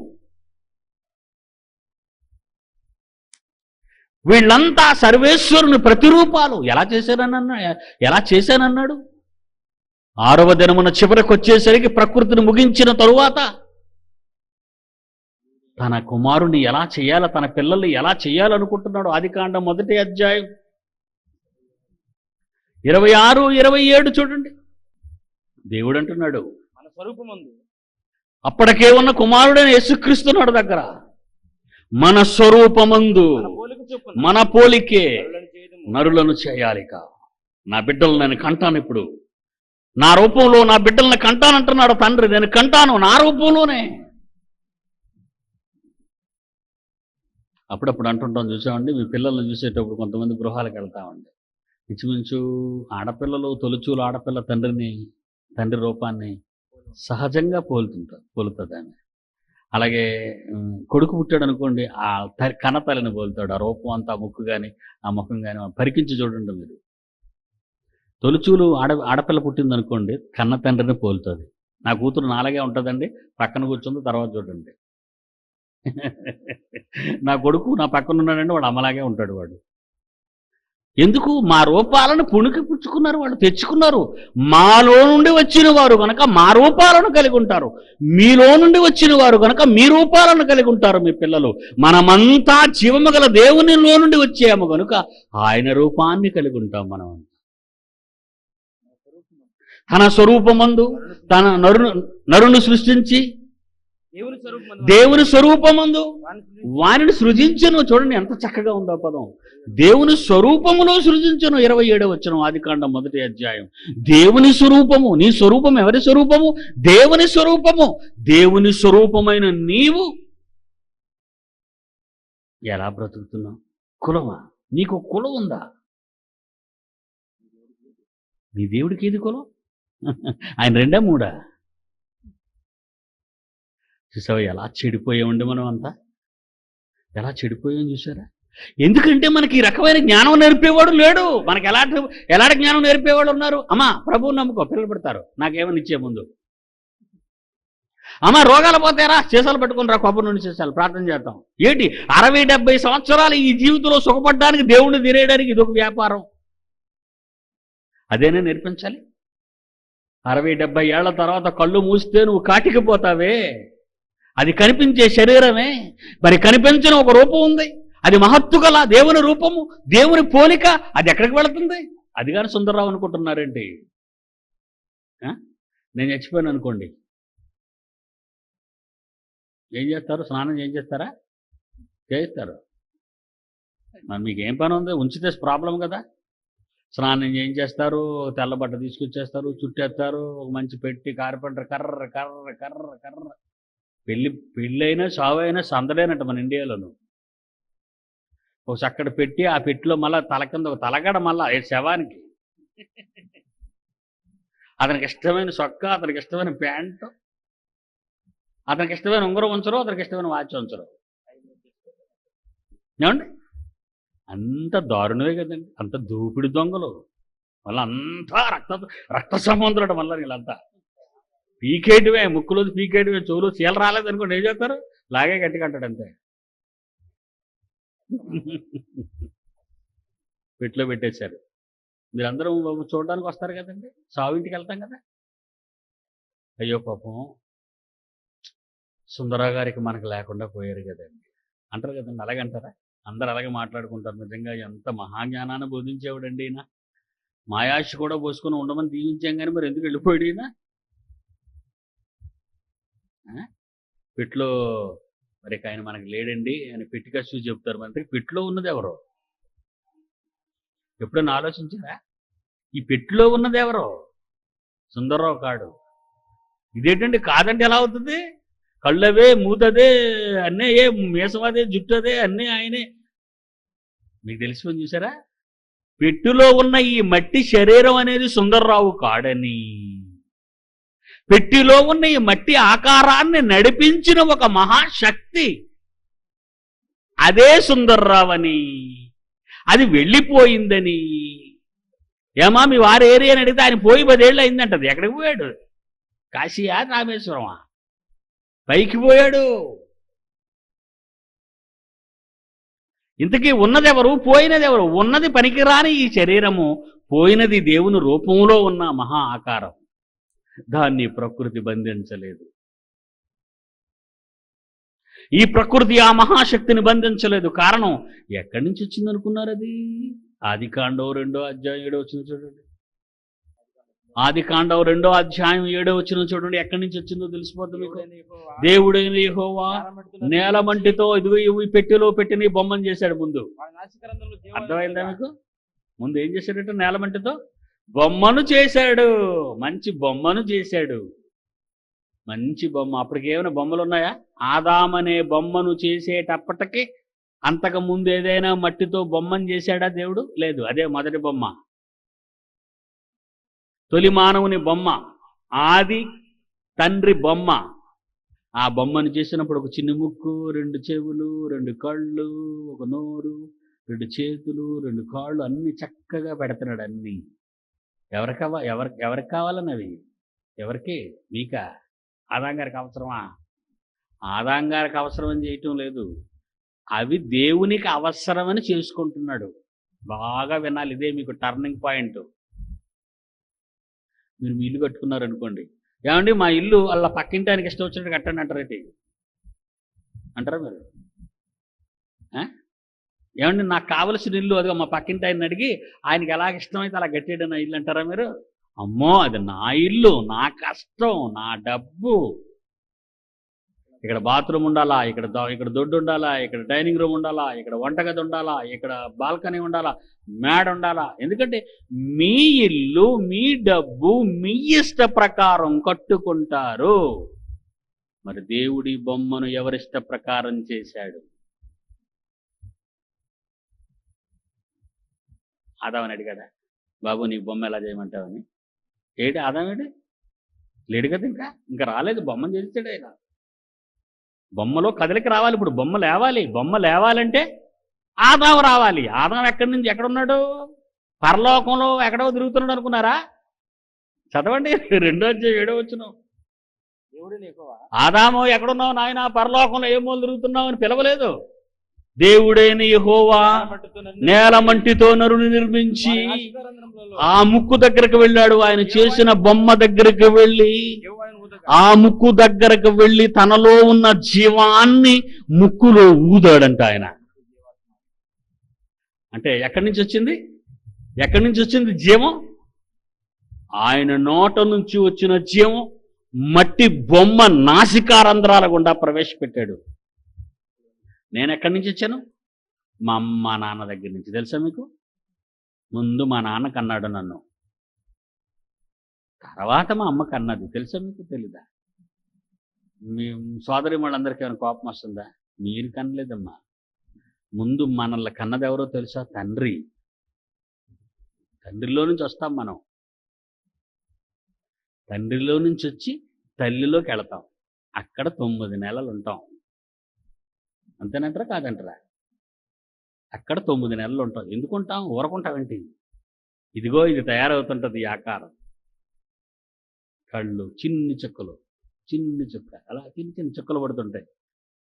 వీళ్ళంతా సర్వేశ్వరుని ప్రతిరూపాలు. ఎలా చేశానన్నాడు? 6వ దినమున చివరికి వచ్చేసరికి ప్రకృతిని ముగించిన తరువాత తన కుమారుని ఎలా చేయాలో, తన పిల్లల్ని ఎలా చేయాలనుకుంటున్నాడు? ఆదికాండం 1వ అధ్యాయం 26, 27 చూడండి. దేవుడు అంటున్నాడు, మన స్వరూపమందు అప్పటికే ఉన్న కుమారుడైన యేసుక్రీస్తునాడు దగ్గర మన స్వరూపమందు మన పోలిక చొప్పున మన పోలికే నరులను చేయుదుము. నరులను చేయాలిక. నా బిడ్డలు నేను కంటాను, ఇప్పుడు నా రూపంలో నా బిడ్డల్ని కంటానంటున్నాడు తండ్రి. నేను కంటాను నా రూపంలోనే. అప్పుడప్పుడు అంటుంటాం, చూసామండి, మీ పిల్లల్ని చూసేటప్పుడు కొంతమంది గృహాలకు వెళ్తామండి. ఇంచుమించు ఆడపిల్లలు, తొలిచూలు ఆడపిల్ల తండ్రి రూపాన్ని సహజంగా పోలుతుంది ఆమె. అలాగే కొడుకు పుట్టాడు అనుకోండి, ఆ కన్నతల్లిని పోలుతాడు. ఆ రూపం అంతా, ఆ ముక్కు కానీ ఆ ముఖం కానీ పరికించి చూడండి మీరు. తొలిచూలు ఆడపిల్ల పుట్టింది అనుకోండి, కన్న తండ్రిని పోలుతుంది. నా కూతురు నాలాగే ఉంటుందండి, పక్కన కూర్చుంది, తర్వాత చూడండి. నా కొడుకు నా పక్కన ఉన్నాడండి, వాడు అమ్మలాగే ఉంటాడు. వాడు ఎందుకు? మా రూపాలను పుణికి పుచ్చుకున్నారు, వాళ్ళు తెచ్చుకున్నారు. మాలో నుండి వచ్చిన వారు కనుక మా రూపాలను కలిగి ఉంటారు, మీలో నుండి వచ్చిన వారు కనుక మీ రూపాలను కలిగి ఉంటారు మీ పిల్లలు. మనమంతా జీవము గల దేవునిలో నుండి వచ్చాము కనుక ఆయన రూపాన్ని కలిగి ఉంటాం. మనం తన స్వరూపమందు తన నరును సృష్టించి దేవుని స్వరూపమందు వారిని సృజించను. చూడండి ఎంత చక్కగా ఉందో పదం. దేవుని స్వరూపములో సృజించను. 27వ వచనం, ఆదికాండం 1వ అధ్యాయం. దేవుని స్వరూపము. నీ స్వరూపం ఎవరి స్వరూపము? దేవుని స్వరూపము. దేవుని స్వరూపమైన నీవు ఎలా బ్రతుకుతున్నావు? కులమా? నీకు కులం ఉందా? నీ దేవుడికి ఏది కులం? ఆయన 2 3 చూసావా ఎలా చెడిపోయామండి మనం అంతా? ఎలా చెడిపోయాం చూసారా? ఎందుకంటే మనకి ఈ రకమైన జ్ఞానం నేర్పేవాడు లేడు. మనకి ఎలాంటి జ్ఞానం నేర్పేవాడు ఉన్నారు? అమ్మా ప్రభువుని నమ్ముకో, పిల్లలు పెడతారు, నాకేమని ఇచ్చే ముందు. అమ్మా రోగాలు పోతారా, చేసాలు పెట్టుకుని రా, కొబ్బరి నుండి చేసాలు ప్రార్థన చేద్దాం. ఏంటి 60-70 సంవత్సరాలు ఈ జీవితంలో సుఖపడడానికి, దేవుణ్ణి తినేయడానికి ఇదొక వ్యాపారం. అదేనే నేర్పించాలి. 60-70 ఏళ్ల తర్వాత కళ్ళు మూస్తే నువ్వు కాటికి పోతావే, అది కనిపించే శరీరమే. మరి కనిపించిన ఒక రూపం ఉంది, అది మహత్తు గల దేవుని రూపము, దేవుని పోలిక. అది ఎక్కడికి వెళుతుంది? అది కానీ సుందరరావు అనుకుంటున్నారేంటి? నేను చచ్చిపోయాను అనుకోండి, ఏం చేస్తారు? స్నానం ఏం చేస్తారా? చేయిస్తారు. మరి మీకు ఏం పని ఉంది? ఉంచితే ప్రాబ్లం కదా. స్నానం ఏం చేస్తారు? తెల్లబట్ట తీసుకొచ్చేస్తారు, చుట్టేస్తారు, ఒక మంచి పెట్టి కార్పెంటర్ కర్ర కర్ర కర్ర కర్ర. పెళ్ళైనా సావైనా సందడేనట్టు మన ఇండియాలోను. ఒక చక్కటి పెట్టి, ఆ పెట్టిలో మళ్ళీ తల కింద ఒక తలగడ, మళ్ళా శవానికి. అతనికి ఇష్టమైన సొక్కా, అతనికి ఇష్టమైన ప్యాంటు, అతనికి ఇష్టమైన ఉంగరం ఉంచరు, అతనికి ఇష్టమైన వాచ్ ఉంచరు. ఏమండి? అంత దారుణమే కదండి. అంత దూపిడి దొంగలు మళ్ళీ, అంతా రక్త సముద్రుడు. మళ్ళీ వీళ్ళంతా పీకేటివే, ముక్కులో పీకేటివే, చెవులు చీల రాలేదనుకోండి ఏం చేస్తారు? లాగే గట్టి కంటాడు అంతే. పెట్లో పెట్టేశారు. మీరందరూ చూడడానికి వస్తారు కదండి, సావింటికి వెళ్తాం కదా. అయ్యో పాపం సుందరరావు గారికి మనకు లేకుండా పోయారు కదండి అంటారు కదండి. అలాగే అంటారా? అందరు అలాగే మాట్లాడుకుంటారు. నిజంగా ఎంత మహాజ్ఞానాన్ని బోధించేవాడండి ఈయన. మాయాశ కూడా పోసుకొని ఉండమని దీవించాం కానీ మరి ఎందుకు వెళ్ళిపోయాడు ఈయన? పెట్లో మరి ఆయన మనకి లేడండి అని పెట్టికచ్చు చెప్తారు. మరి పెట్లో ఉన్నది ఎవరో ఎప్పుడైనా ఆలోచించారా? ఈ పెట్టిలో ఉన్నది ఎవరో? సుందరరావు కాడు. ఇదేంటండి కాదంటే ఎలా అవుతుంది? కళ్ళవే, మూతదే, అన్నీ ఏ మీసమదే, జుట్టదే, అన్నీ ఆయనే. మీకు తెలిసిపోయింది చూసారా? పెట్టిలో ఉన్న ఈ మట్టి శరీరం అనేది సుందరరావు కాడని, పెట్టిలో ఉన్న ఈ మట్టి ఆకారాన్ని నడిపించిన ఒక మహాశక్తి అదే సుందరరావు అని, అది వెళ్ళిపోయిందని. ఏమా మీ వారి ఏరియా అని అడిగితే ఆయన పోయి 10 ఏళ్ళు అయిందంటది. ఎక్కడికి పోయాడు? కాశీయా, రామేశ్వరమా? పైకి పోయాడు. ఇంతకీ ఉన్నదెవరు, పోయినదెవరు? ఉన్నది పనికిరాని ఈ శరీరము, పోయినది దేవుని రూపంలో ఉన్న మహా ఆకారం. దాన్ని ప్రకృతి బంధించలేదు. ఈ ప్రకృతి ఆ మహాశక్తిని బంధించలేదు. కారణం ఎక్కడి నుంచి వచ్చింది అనుకున్నారు? అది ఆదికాండం 2వ అధ్యాయం 7వ వచనం చూడండి. ఆదికాండం 2వ అధ్యాయం 7వ వచనం చూడండి, ఎక్కడి నుంచి వచ్చిందో తెలిసిపోతుంది మీకు. దేవుడైన యెహోవా నేలమంటితో ఇదిగో ఈ పెట్టెలో పెట్టిన బొమ్మను చేశాడు. ముందు అర్థమైందా మీకు? ముందు ఏం చేశాడంటే నేలమంటితో బొమ్మను చేశాడు. మంచి బొమ్మను చేశాడు, మంచి బొమ్మ. అప్పటికి ఏమైనా బొమ్మలు ఉన్నాయా? ఆదామనే బొమ్మను చేసేటప్పటికి అంతకు ముందు ఏదైనా మట్టితో బొమ్మను చేశాడా దేవుడు? లేదు. అదే మొదటి బొమ్మ, తొలి మానవుని బొమ్మ, ఆది తండ్రి బొమ్మ. ఆ బొమ్మను చేసినప్పుడు ఒక చిన్న ముక్కు, 2 చెవులు, 2 కళ్ళు, ఒక నోరు, 2 చేతులు, 2 కాళ్ళు, అన్ని చక్కగా పెడుతున్నాడు. అన్ని ఎవరికి కావాలని అవి? ఎవరికి? మీకా? ఆదాం గారికి అవసరమా? ఆదాం గారికి అవసరమని చేయటం లేదు, అవి దేవునికి అవసరమని చేసుకుంటున్నాడు. బాగా వినాలి, ఇదే మీకు టర్నింగ్ పాయింట్. మీరు మీ ఇల్లు కట్టుకున్నారు అనుకోండి, ఏమండి మా ఇల్లు అలా పక్కింటి ఆయనకి ఇష్టం వచ్చినట్టు కట్టండి అంటారేంటి? అంటారా మీరు? ఏమండి నాకు కావలసిన ఇల్లు అదిగో మా పక్కింటి ఆయన అడిగి ఆయనకి ఎలాగ ఇష్టమైతే అలా కట్టేయడం నా ఇల్లు అంటారా మీరు? అమ్మో, అది నా ఇల్లు, నా కష్టం, నా డబ్బు. ఇక్కడ బాత్రూమ్ ఉండాలా, ఇక్కడ దొడ్డు ఉండాలా, ఇక్కడ డైనింగ్ రూమ్ ఉండాలా, ఇక్కడ వంటగది ఉండాలా, ఇక్కడ బాల్కనీ ఉండాలా, మేడ ఉండాలా. ఎందుకంటే మీ ఇల్లు, మీ డబ్బు మీ ఇష్ట ప్రకారం కట్టుకుంటారు. మరి దేవుడి బొమ్మను ఎవరిష్ట ప్రకారం చేశాడు? ఆదామని అడిగాడా, బాబు నీకు బొమ్మ ఎలా చేయమంటావని? ఏడు ఆదామేడు లేడు కదా, ఇంకా రాలేదు. బొమ్మను చేస్తాడు ఆయన. బొమ్మలో కదలిక రావాలి. ఇప్పుడు బొమ్మ లేవాలి. బొమ్మ లేవాలంటే ఆదాం రావాలి. ఆదాం ఎక్కడి నుంచి ఎక్కడున్నాడు? పరలోకంలో ఎక్కడో తిరుగుతున్నాడు అనుకున్నారా? చదవండి 2వ అధ్యాయం 7వ వచనం. ఆదాము ఎక్కడున్నావు నాయన? పరలోకంలో ఏ మూల తిరుగుతున్నావు అని పిలవలేదు. దేవుడైన యెహోవా నేలమంటితో నరుని నిర్మించి ఆ ముక్కు దగ్గరకు వెళ్ళాడు. ఆయన చేసిన బొమ్మ దగ్గరకు వెళ్ళి, ఆ ముక్కు దగ్గరకు వెళ్ళి తనలో ఉన్న జీవాన్ని ముక్కులో ఊదాడంట ఆయన. అంటే ఎక్కడి నుంచి వచ్చింది? ఎక్కడి నుంచి వచ్చింది జీవం? ఆయన నోట నుంచి వచ్చిన జీవం మట్టి బొమ్మ నాసికారంధ్రాల గుండా ప్రవేశపెట్టాడు. నేను ఎక్కడి నుంచి వచ్చాను? మా అమ్మ నాన్న దగ్గర నుంచి. తెలుసా మీకు? ముందు మా నాన్న కన్నాడు నన్ను, తర్వాత మా అమ్మ కన్నది. తెలుసా మీకు? తెలీదా? మీ సోదరి వాళ్ళందరికీ ఏమైనా కోపం వస్తుందా? మీరు కనలేదమ్మా. ముందు మనల్ని కన్నది ఎవరో తెలుసా? తండ్రి. తండ్రిలో నుంచి వస్తాం మనం. తండ్రిలో నుంచి వచ్చి తల్లిలోకి వెళతాం. అక్కడ 9 నెలలు ఉంటాం. అంతేనంటారా కాదంటారా? అక్కడ 9 నెలలు ఉంటాం. ఎందుకుంటాం? ఊరకుంటామేంటి? ఇదిగో ఇది తయారవుతుంటుంది ఈ ఆకారం. కళ్ళు చిన్ని చుక్కలు, చిన్ని చుక్క, అలా చిన్న చుక్కలు పడుతుంటాయి.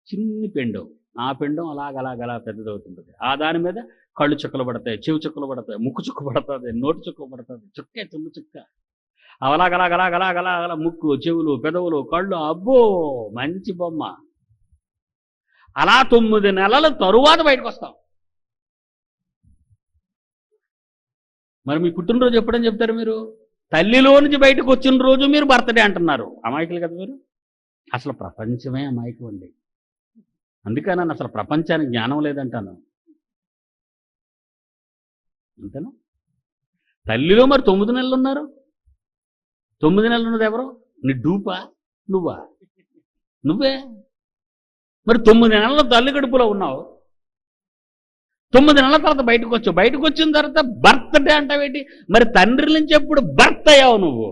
చిన్ని పెండం, ఆ పెండం అలాగలా పెద్దదవుతుంటుంది. ఆ దాని మీద కళ్ళు చుక్కలు పడతాయి, చెవి చుక్కలు పడతాయి, ముక్కు చుక్క పడుతుంది, నోటి చుక్క పడుతుంది. చుక్కే చిన్న చుక్క. అలాగలా ముక్కు, చెవులు, పెదవులు, కళ్ళు. అబ్బో మంచి బొమ్మ. అలా 9 నెలల తరువాత బయటకు వస్తాం. మరి మీ పుట్టినరోజు ఎప్పుడని చెప్తారు మీరు? తల్లిలో నుంచి బయటకు వచ్చిన రోజు మీరు బర్త్డే అంటున్నారు. అమాయకులు కదా మీరు. అసలు ప్రపంచమే అమాయకం అండి. అందుకే నన్ను అసలు ప్రపంచానికి జ్ఞానం లేదంటాను. అంతేనా? తల్లిలో మరి 9 నెలలు ఉన్నారు. 9 నెలలు ఉన్నది ఎవరు? నీ డూపా? నువ్వా? నువ్వే. మరి 9 నెలల తల్లి కడుపులో ఉన్నావు. 9 నెలల తర్వాత బయటకు వచ్చావు. బయటకు వచ్చిన తర్వాత బర్త్డే అంటావేంటి? మరి తండ్రి నుంచి ఎప్పుడు బర్త్ అయ్యావు నువ్వు?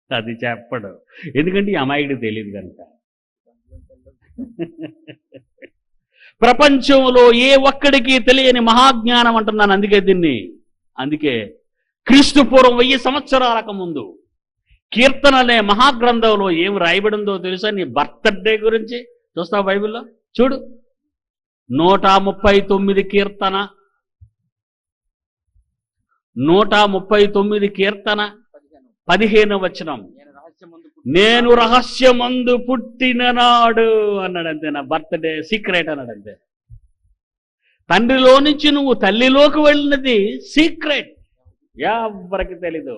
అది చెప్పడు. ఎందుకంటే ఈ అమాయకుడికి తెలియదు కనుక. ప్రపంచంలో ఏ ఒక్కడికి తెలియని మహాజ్ఞానం అంటున్నాను. అందుకే క్రీస్తు పూర్వం 1000 సంవత్సరాలకు ముందు కీర్తన అనే మహాగ్రంథంలో ఏం రాయబడిందో తెలుసా? నీ బర్త్డే గురించి. చూస్తావు బైబిల్లో? చూడు, 139 కీర్తన, 139 కీర్తన 15వ వచనం. నేను రహస్యమందు పుట్టిన నాడు అన్నాడంతే. నా బర్త్డే సీక్రెట్ అన్నాడంతే. తండ్రిలో నుంచి నువ్వు తల్లిలోకి వెళ్ళినది సీక్రెట్. ఎవ్వరికి తెలీదు.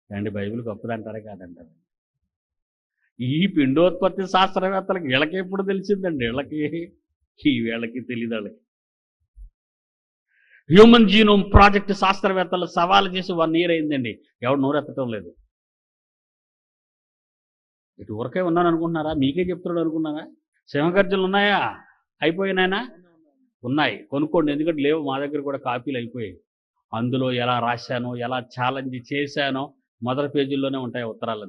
అండి బైబిల్ గొప్పదంటారా కాదంటారా? ఈ పిండోత్పత్తి శాస్త్రవేత్తలకి వీళ్ళకి ఎప్పుడు తెలిసిందండి? వీళ్ళకి తెలియదు. వాళ్ళకి హ్యూమన్ జీనోమ్ ప్రాజెక్ట్ శాస్త్రవేత్తలు సవాలు చేసి 1 year అయిందండి. ఎవడు నోరెత్తటం లేదు. ఇటు ఊరకే ఉన్నాను అనుకుంటున్నారా? మీకే చెప్తున్నాడు అనుకున్నారా? సింహగర్జనలు ఉన్నాయా? అయిపోయినాయనా? ఉన్నాయి, కొనుక్కోండి. ఎందుకంటే లేవు, మా దగ్గర కూడా కాపీలు అయిపోయాయి. అందులో ఎలా రాశానో, ఎలా ఛాలెంజ్ చేశానో మొదటి పేజీల్లోనే ఉంటాయి ఉత్తరాలు.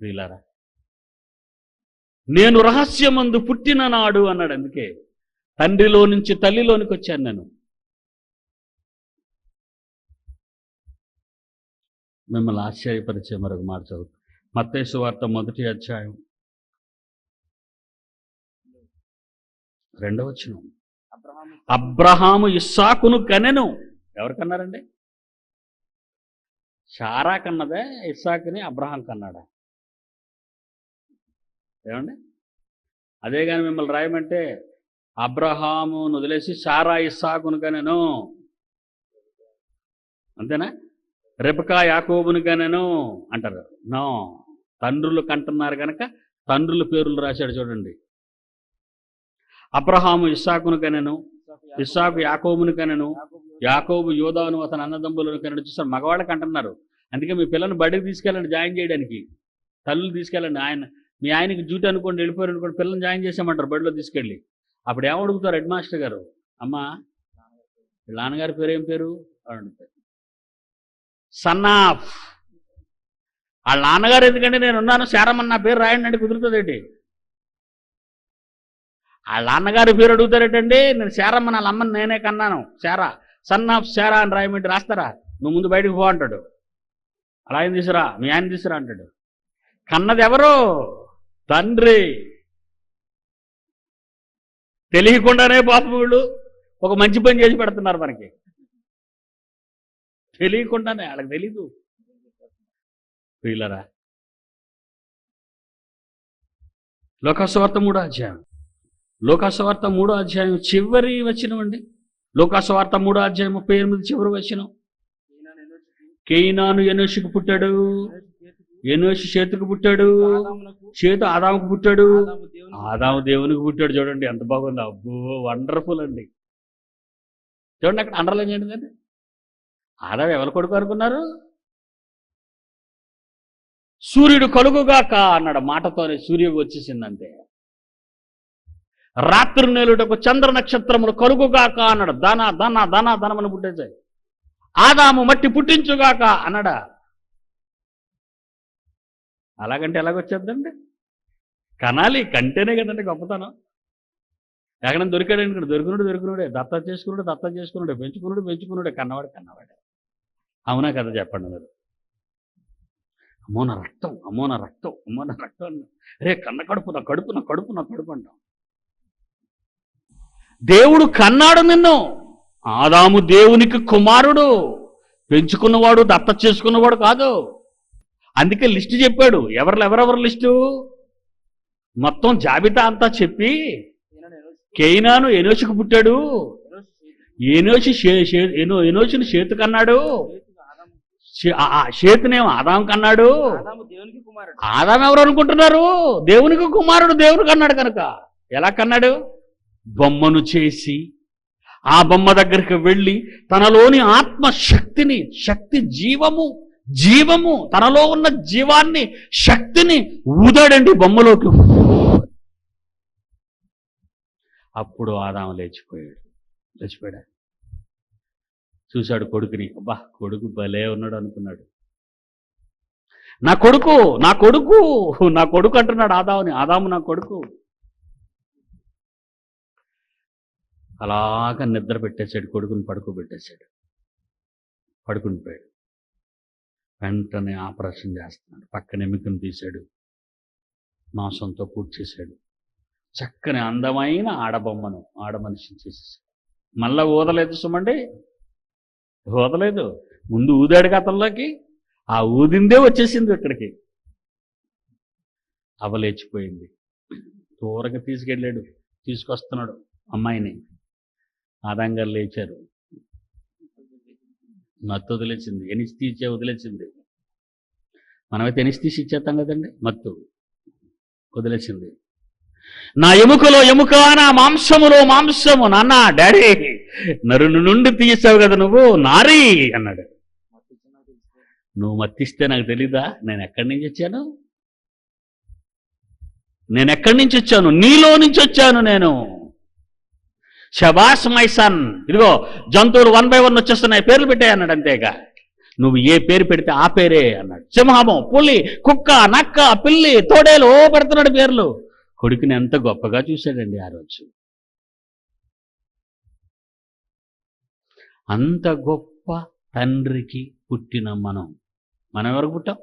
వీళ్ళారా, నేను రహస్యమందు పుట్టిన నాడు అన్నాడు. అందుకే తండ్రిలో నుంచి తల్లిలోనికి వచ్చాను నేను. మిమ్మల్ని ఆశ్చర్యపరిచే మరొక మాట చదువు. మత్తయి సువార్త 1వ అధ్యాయం 2వ వచనం. అబ్రహాము ఇస్సాకును కనెను. ఎవరు కన్నారండి? శారా కన్నదే ఇస్సాకుని అబ్రహాం కన్నాడా? ఏమండి? అదే కానీ మిమ్మల్ని రాయమంటే అబ్రహామును వదిలేసి శారా ఇస్సాకును కనెను అంతేనా? రెబకా యాకోబును కనెను అంటారు. నో, తండ్రులు కంటున్నారు కనుక తండ్రుల పేర్లు రాశాడు చూడండి. అబ్రహాము ఇస్సాకును కనెను, ఇస్సాకు యాకోబును కనెను, యాకోబు యోదాను అతని అన్నదమ్ములను కనెను. చూస్తారు, మగవాళ్ళకి అంటున్నారు. అందుకే మీ పిల్లల్ని బడికి తీసుకెళ్ళండి జాయిన్ చేయడానికి. తల్లులు తీసుకెళ్ళండి. మీ ఆయనకి డ్యూటీ అనుకోండి, వెళ్ళిపోయారు అనుకోండి, పిల్లల్ని జాయిన్ చేసామంటారు బడిలో తీసుకెళ్ళి. అప్పుడు ఏమడుగుతారు హెడ్ మాస్టర్ గారు? అమ్మా వీళ్ళ నాన్నగారి పేరు ఏం పేరు అడుగుతారు. Son of. వాళ్ళ నాన్నగారు ఎందుకంటే నేను ఉన్నాను, శారమ్మని నా పేరు రాయండి అంటే కుదురుతుందేంటి? వాళ్ళ నాన్నగారి పేరు అడుగుతారేటండి. నేను శారమ్మ, వాళ్ళ అమ్మని నేనే కన్నాను, శారా, సన్ ఆఫ్ శారా అని రాయమంటే రాస్తారా? నువ్వు ముందు బయటకు పో అంటాడు. అలా ఆయన తీసురా, మీ ఆయన తీసురా అంటాడు. కన్నది ఎవరు? తండ్రి. తెలియకుండానే పాపం వీళ్ళు ఒక మంచి పని చేసి పెడుతున్నారు మనకి. తెలియకుండానే, వాళ్ళకి తెలీదు. వీళ్ళరా, లోకాసువార్త 3వ అధ్యాయం, లోకాసువార్త 3వ అధ్యాయం చివరి వచనం అండి. లోకాసువార్త 3వ అధ్యాయం 38 చివరి వచనం. కేయినాను ఎనోషుకు పుట్టాడు, ఎనోషు షేతుకు పుట్టాడు, షేతు ఆదాముకు పుట్టాడు, ఆదాము దేవునికి పుట్టాడు. చూడండి ఎంత బాగుంది. అబ్బో వండర్ఫుల్ అండి. చూడండి అక్కడ అండర్లైన్ చేయండి. ఆదాము ఎవరు కొడుకు అనుకున్నారు? సూర్యుడు కలుగుగాక అన్నాడు మాటతోనే సూర్యుడు వచ్చేసిందంతే. రాత్రి నేలుటకు చంద్ర నక్షత్రములు కలుగుగాక అన్నాడు. ధన ధన ధన ధనమని పుట్టేశాయి. ఆదాము మట్టి పుట్టించుగాక అన్నాడా? అలాగంటే ఎలాగొచ్చేద్దండి? కనాలి, కంటేనే కదండి గొప్పతనం. ఎక్కడ దొరికాడండి? ఇక్కడ దొరికినోడే, దత్తా చేసుకున్నాడే, పెంచుకున్నాడే, కన్నవాడే. అవునా కదా చెప్పండి మీరు? అమ్మో నా రక్తం రే కన్న కడుపు అంటాం. దేవుడు కన్నాడు నిన్ను. ఆదాము దేవునికి కుమారుడు, పెంచుకున్నవాడు, దత్త చేసుకున్నవాడు కాదు. అందుకే లిస్టు చెప్పాడు. ఎవరెవరు లిస్టు మొత్తం జాబితా అంతా చెప్పి, కేయినాను ఎనోషుకు పుట్టాడు, ఎనోషుని షేతు కన్నాడు, షేతునేమో ఆదాము కన్నాడు. ఆదాము ఎవరు అనుకుంటున్నారు? దేవునికి కుమారుడు, దేవుడు కన్నాడు కనుక. ఎలా కన్నాడు? బొమ్మను చేసి ఆ బొమ్మ దగ్గరికి వెళ్ళి తనలోని ఆత్మశక్తిని, జీవము తనలో ఉన్న జీవాన్ని, శక్తిని ఊదాడండి బొమ్మలోకి. అప్పుడు ఆదాము లేచిపోయాడు. చూశాడు కొడుకుని. అబ్బా కొడుకు భలే ఉన్నాడు అనుకున్నాడు. నా కొడుకు అంటున్నాడు ఆదాము నా కొడుకు. అలాగా నిద్ర పెట్టేశాడు, కొడుకుని పడుకోబెట్టేశాడు. పడుకుండిపోయాడు. వెంటనే ఆపరేషన్ చేస్తున్నాడు. పక్కన ఎముకను తీశాడు, మాంసంతో పూర్తి చేశాడు. చక్కని అందమైన ఆడ మనిషిని చేసేసాడు. మళ్ళా ఊదలేదు సుమండి, ఊదలేదు. ముందు ఊదాడు కథల్లోకి, ఆ ఊదిందే వచ్చేసింది ఇక్కడికి. అవలేచిపోయింది. దూరంగా తీసుకొస్తున్నాడు అమ్మాయిని. ఆదాం గారు లేచారు, మత్తు వదిలేసింది, ఎనిస్తీసే వదిలేసింది. మనమైతే ఎనిస్తీసి ఇచ్చేస్తాం కదండి, మత్తు వదిలేసింది. నా ఎముకలో ఎముక, నా మాంసములో మాంసము. నాన్న, డాడీ, నరుని నుండి తీసావు కదా నువ్వు, నారీ అన్నాడు. నువ్వు మత్తిస్తే నాకు తెలీదా నేను ఎక్కడి నుంచి వచ్చాను? నేను ఎక్కడి నుంచి వచ్చాను? నీలో నుంచి వచ్చాను నేను. శబాష్ మై సన్. ఇదిగో జంతువులు 1 by 1 వచ్చేస్తున్నాయి, పేర్లు పెట్టాయి అన్నాడు. అంతేగా, నువ్వు ఏ పేరు పెడితే ఆ పేరే అన్నాడు. సింహము, పులి, కుక్క, నక్క, పిల్లి, తోడేలు, పెడుతున్నాడు పేర్లు. కొడుకుని ఎంత గొప్పగా చూశాడండి ఆ రోజు. అంత గొప్ప తండ్రికి పుట్టిన మనం ఎవరికి పుట్టాం?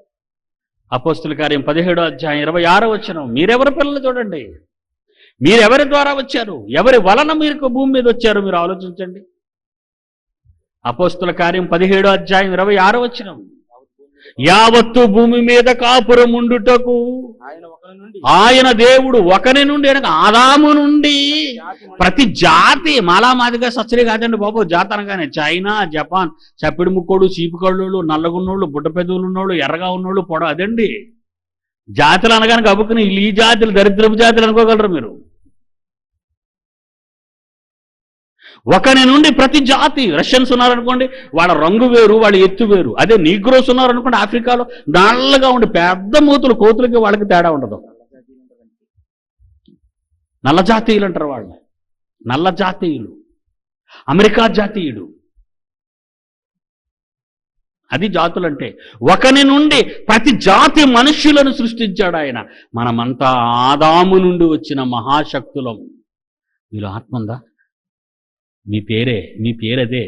అపోస్తుల కార్యం 17వ అధ్యాయం 26వ వచనం. మీరెవరి పిల్లలు చూడండి, మీరెవరి ద్వారా వచ్చారు, ఎవరి వలన మీరు భూమి మీద వచ్చారు, మీరు ఆలోచించండి. అపోస్తుల కార్యం 17వ అధ్యాయం 26వ వచనం. యావత్తు భూమి మీద కాపురం ఉండుటకు ఆయన దేవుడు ఒకని నుండి, అనగా ఆదాము నుండి ప్రతి జాతి, మాలామాదిగా సచ్చరి కాదండి బాబు. జాతి అనగానే చైనా, జపాన్, చప్పిడి ముక్కోడు, చీపుకళ్ళోళ్ళు, నల్లగున్నోళ్ళు, బుడ్డ పెదవులు ఉన్నోళ్ళు, ఎర్రగా ఉన్నోళ్ళు, పొడ, అదండి జాతులు అనగానే గబుకుని ఈ జాతులు దరిద్రపు జాతులు అనుకోగలరు మీరు. ఒకని నుండి ప్రతి జాతి. రష్యన్స్ ఉన్నారనుకోండి, వాళ్ళ రంగు వేరు, వాళ్ళ ఎత్తు వేరు. అదే నీగ్రోస్ ఉన్నారనుకోండి, ఆఫ్రికాలో నల్లగా ఉండి పెద్ద మూతులు, కోతులకి వాళ్ళకి తేడా ఉండదు. నల్ల జాతీయులు అంటారు వాళ్ళు, నల్ల జాతీయులు. అమెరికా జాతీయుడు. అది జాతులంటే. ఒకని నుండి ప్రతి జాతి మనుష్యులను సృష్టించాడు ఆయన. మనమంతా ఆదాము నుండి వచ్చిన మహాశక్తులం. మీలో ఆత్మ ఉందా? మీ పేరదే.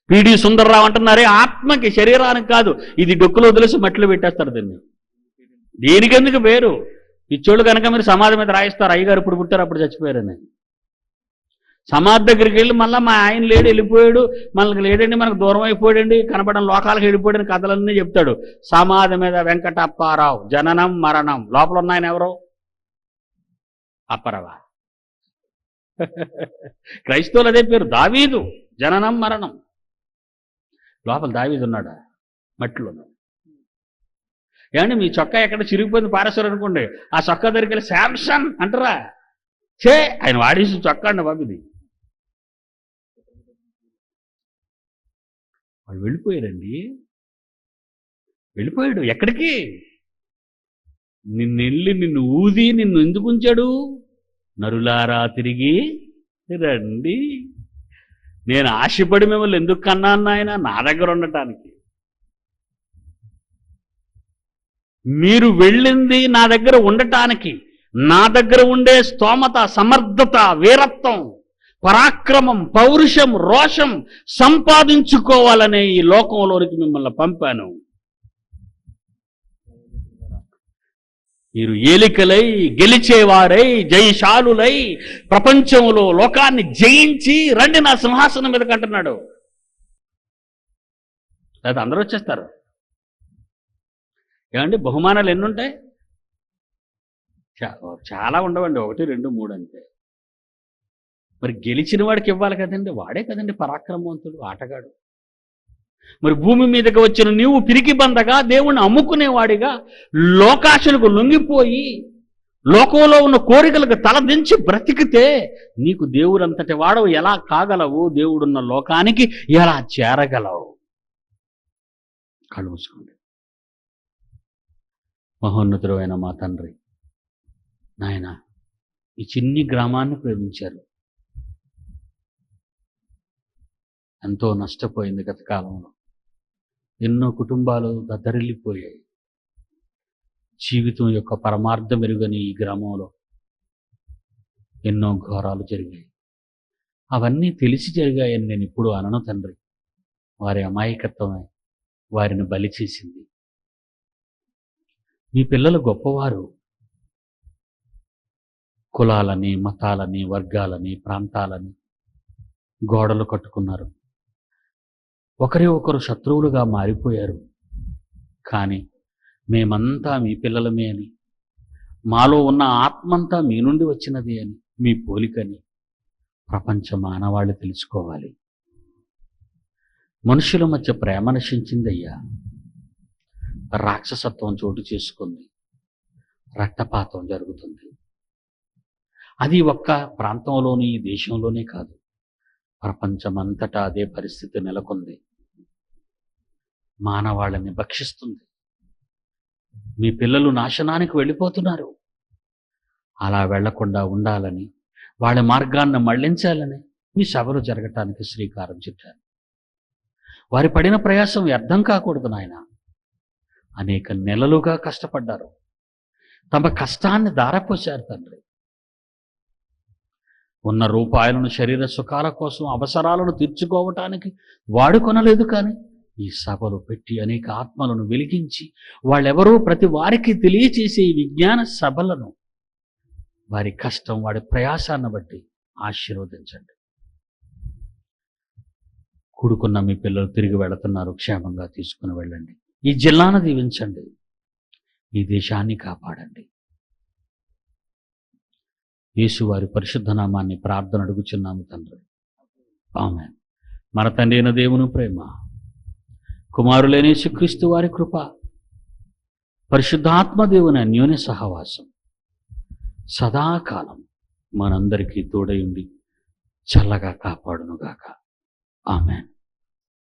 పిడి సుందర్రావు అంటున్నారే, ఆత్మకి, శరీరానికి కాదు. ఇది డొక్కులో వదిలేసి మట్టిలో పెట్టేస్తారు దీన్ని. దేనికెందుకు పేరు? పిచ్చోళ్ళు కనుక మీరు సమాధి మీద రాయిస్తారు, అయ్యగారు ఇప్పుడు పుట్టారు అప్పుడు చచ్చిపోయారని. సమాధి దగ్గరికి వెళ్ళి మళ్ళీ మా ఆయన లేడు, వెళ్ళిపోయాడు, మనకు లేడండి, మనకు దూరం అయిపోయాడండి, కనపడడం లోకాలకు వెళ్ళిపోయాడని కథలన్నీ చెప్తాడు. సమాధి మీద వెంకటప్పారావు, జననం మరణం. లోపల ఉన్నాయన ఎవరో? అప్పరవా. క్రైస్తవులు అదే పేరు, దావీదు, జననం మరణం. లోపల దావీదు ఉన్నాడా? మట్టిలో ఉన్నాడు. ఏమండి, మీ చొక్కా ఎక్కడ చిరిగిపోయింది పారేస్తారు అనుకోండి, ఆ చొక్కా దగ్గరికి వెళ్ళి శాంసన్ అంటారా? చే, ఆయన వాడేసి చొక్కా అండి బాబు. ఇది వాళ్ళు వెళ్ళిపోయారండి. వెళ్ళిపోయాడు ఎక్కడికి? నిన్ను ఊది నిన్ను ఎందుకు ఉంచాడు? నరులారా తిరిగి రండి. నేను ఆశపడి మిమ్మల్ని ఎందుకు కన్నాను ఆయన? నా దగ్గర ఉండటానికి. మీరు వెళ్ళింది నా దగ్గర ఉండటానికి. నా దగ్గర ఉండే స్తోమత, సమర్థత, వీరత్వం, పరాక్రమం, పౌరుషం, రోషం సంపాదించుకోవాలనే ఈ లోకంలోనికి మిమ్మల్ని పంపాను. మీరు ఏలికలై, గెలిచేవారై, జయశాలులై, ప్రపంచంలో లోకాన్ని జయించి రండి నా సింహాసనం మీద కంటున్నాడు. లేదా అందరూ వచ్చేస్తారు. ఏమండి, బహుమానాలు ఎన్నుంటాయి? చాలా ఉండవండి, 1, 2, 3 అంతే. మరి గెలిచిన వాడికి ఇవ్వాలి కదండి, వాడే కదండి పరాక్రమవంతుడు, ఆటగాడు. మరి భూమి మీదకి వచ్చిన నీవు పిరికి బందగా, దేవుణ్ణి అమ్ముకునేవాడిగా, లోకాశలకు లొంగిపోయి లోకంలో ఉన్న కోరికలకు తలదించి బ్రతికితే నీకు దేవుడంతటి వాడవు ఎలా కాగలవు? దేవుడున్న లోకానికి ఎలా చేరగలవు? కళ్ళు మూసుకోండి. మహోన్నతుడైన మా తండ్రి, నాయన, ఈ చిన్ని గ్రామాన్ని ప్రేమించారు. ఎంతో నష్టపోయింది గత కాలంలో. ఎన్నో కుటుంబాలు దద్దరిల్లిపోయాయి. జీవితం యొక్క పరమార్థం ఎరుగని ఈ గ్రామంలో ఎన్నో ఘోరాలు జరిగాయి. అవన్నీ తెలిసి జరిగాయని నేను ఇప్పుడు అనను తండ్రి. వారి అమాయకత్వమే వారిని బలి చేసింది. మీ పిల్లలు గొప్పవారు. కులాలని, మతాలని, వర్గాలని, ప్రాంతాలని గోడలు కట్టుకున్నారు. ఒకరి ఒకరు శత్రువులుగా మారిపోయారు. కానీ మేమంతా మీ పిల్లలమే అని, మాలో ఉన్న ఆత్మంతా మీ నుండి వచ్చినది అని, మీ పోలికని ప్రపంచ మానవాళి తెలుసుకోవాలి. మనుషుల మధ్య ప్రేమ నశించిందయ్యా. రాక్షసత్వం చోటు చేసుకుంది, రక్తపాతం జరుగుతుంది. అది ఒక్క ప్రాంతంలోని, ఈ దేశంలోనే కాదు, ప్రపంచమంతటా అదే పరిస్థితి నెలకొంది. మానవాళిని భక్షిస్తుంది. మీ పిల్లలు నాశనానికి వెళ్ళిపోతున్నారు. అలా వెళ్లకుండా ఉండాలని, వాళ్ళ మార్గాన్ని మళ్లించాలని మీ సభలు జరగటానికి శ్రీకారం చుట్టారు. వారి పడిన ప్రయాసం వ్యర్థం కాకూడదు నాయన. అనేక నెలలుగా కష్టపడ్డారు, తమ కష్టాన్ని ధారపోశారు తండ్రి. ఉన్న రూపాయలను శరీర సుఖాల కోసం, అవసరాలను తీర్చుకోవటానికి వాడుకొనలేదు. కానీ ఈ సభలు పెట్టి అనేక ఆత్మలను వెలిగించి వాళ్ళెవరో ప్రతి వారికి తెలియచేసే ఈ విజ్ఞాన సభలను వారి కష్టం, వాడి ప్రయాసాన్ని బట్టి ఆశీర్వదించండి. కూడుకున్న మీ పిల్లలు తిరిగి వెళుతున్నారు, క్షేమంగా తీసుకుని వెళ్ళండి. ఈ జిల్లాను దీవించండి, ఈ దేశాన్ని కాపాడండి. యేసు వారి పరిశుద్ధ నామాన్ని ప్రార్థన అడుగుచున్నాము తండ్రి, ఆమేన్. మన తండ్రి అయిన దేవుని ప్రేమ, కుమారులైన యేసుక్రీస్తు వారి కృప, పరిశుద్ధాత్మ దేవుని అన్యోన్య సహవాసం సదాకాలం మనందరికీ తోడయుండి చల్లగా కాపాడునుగాక. ఆమేన్.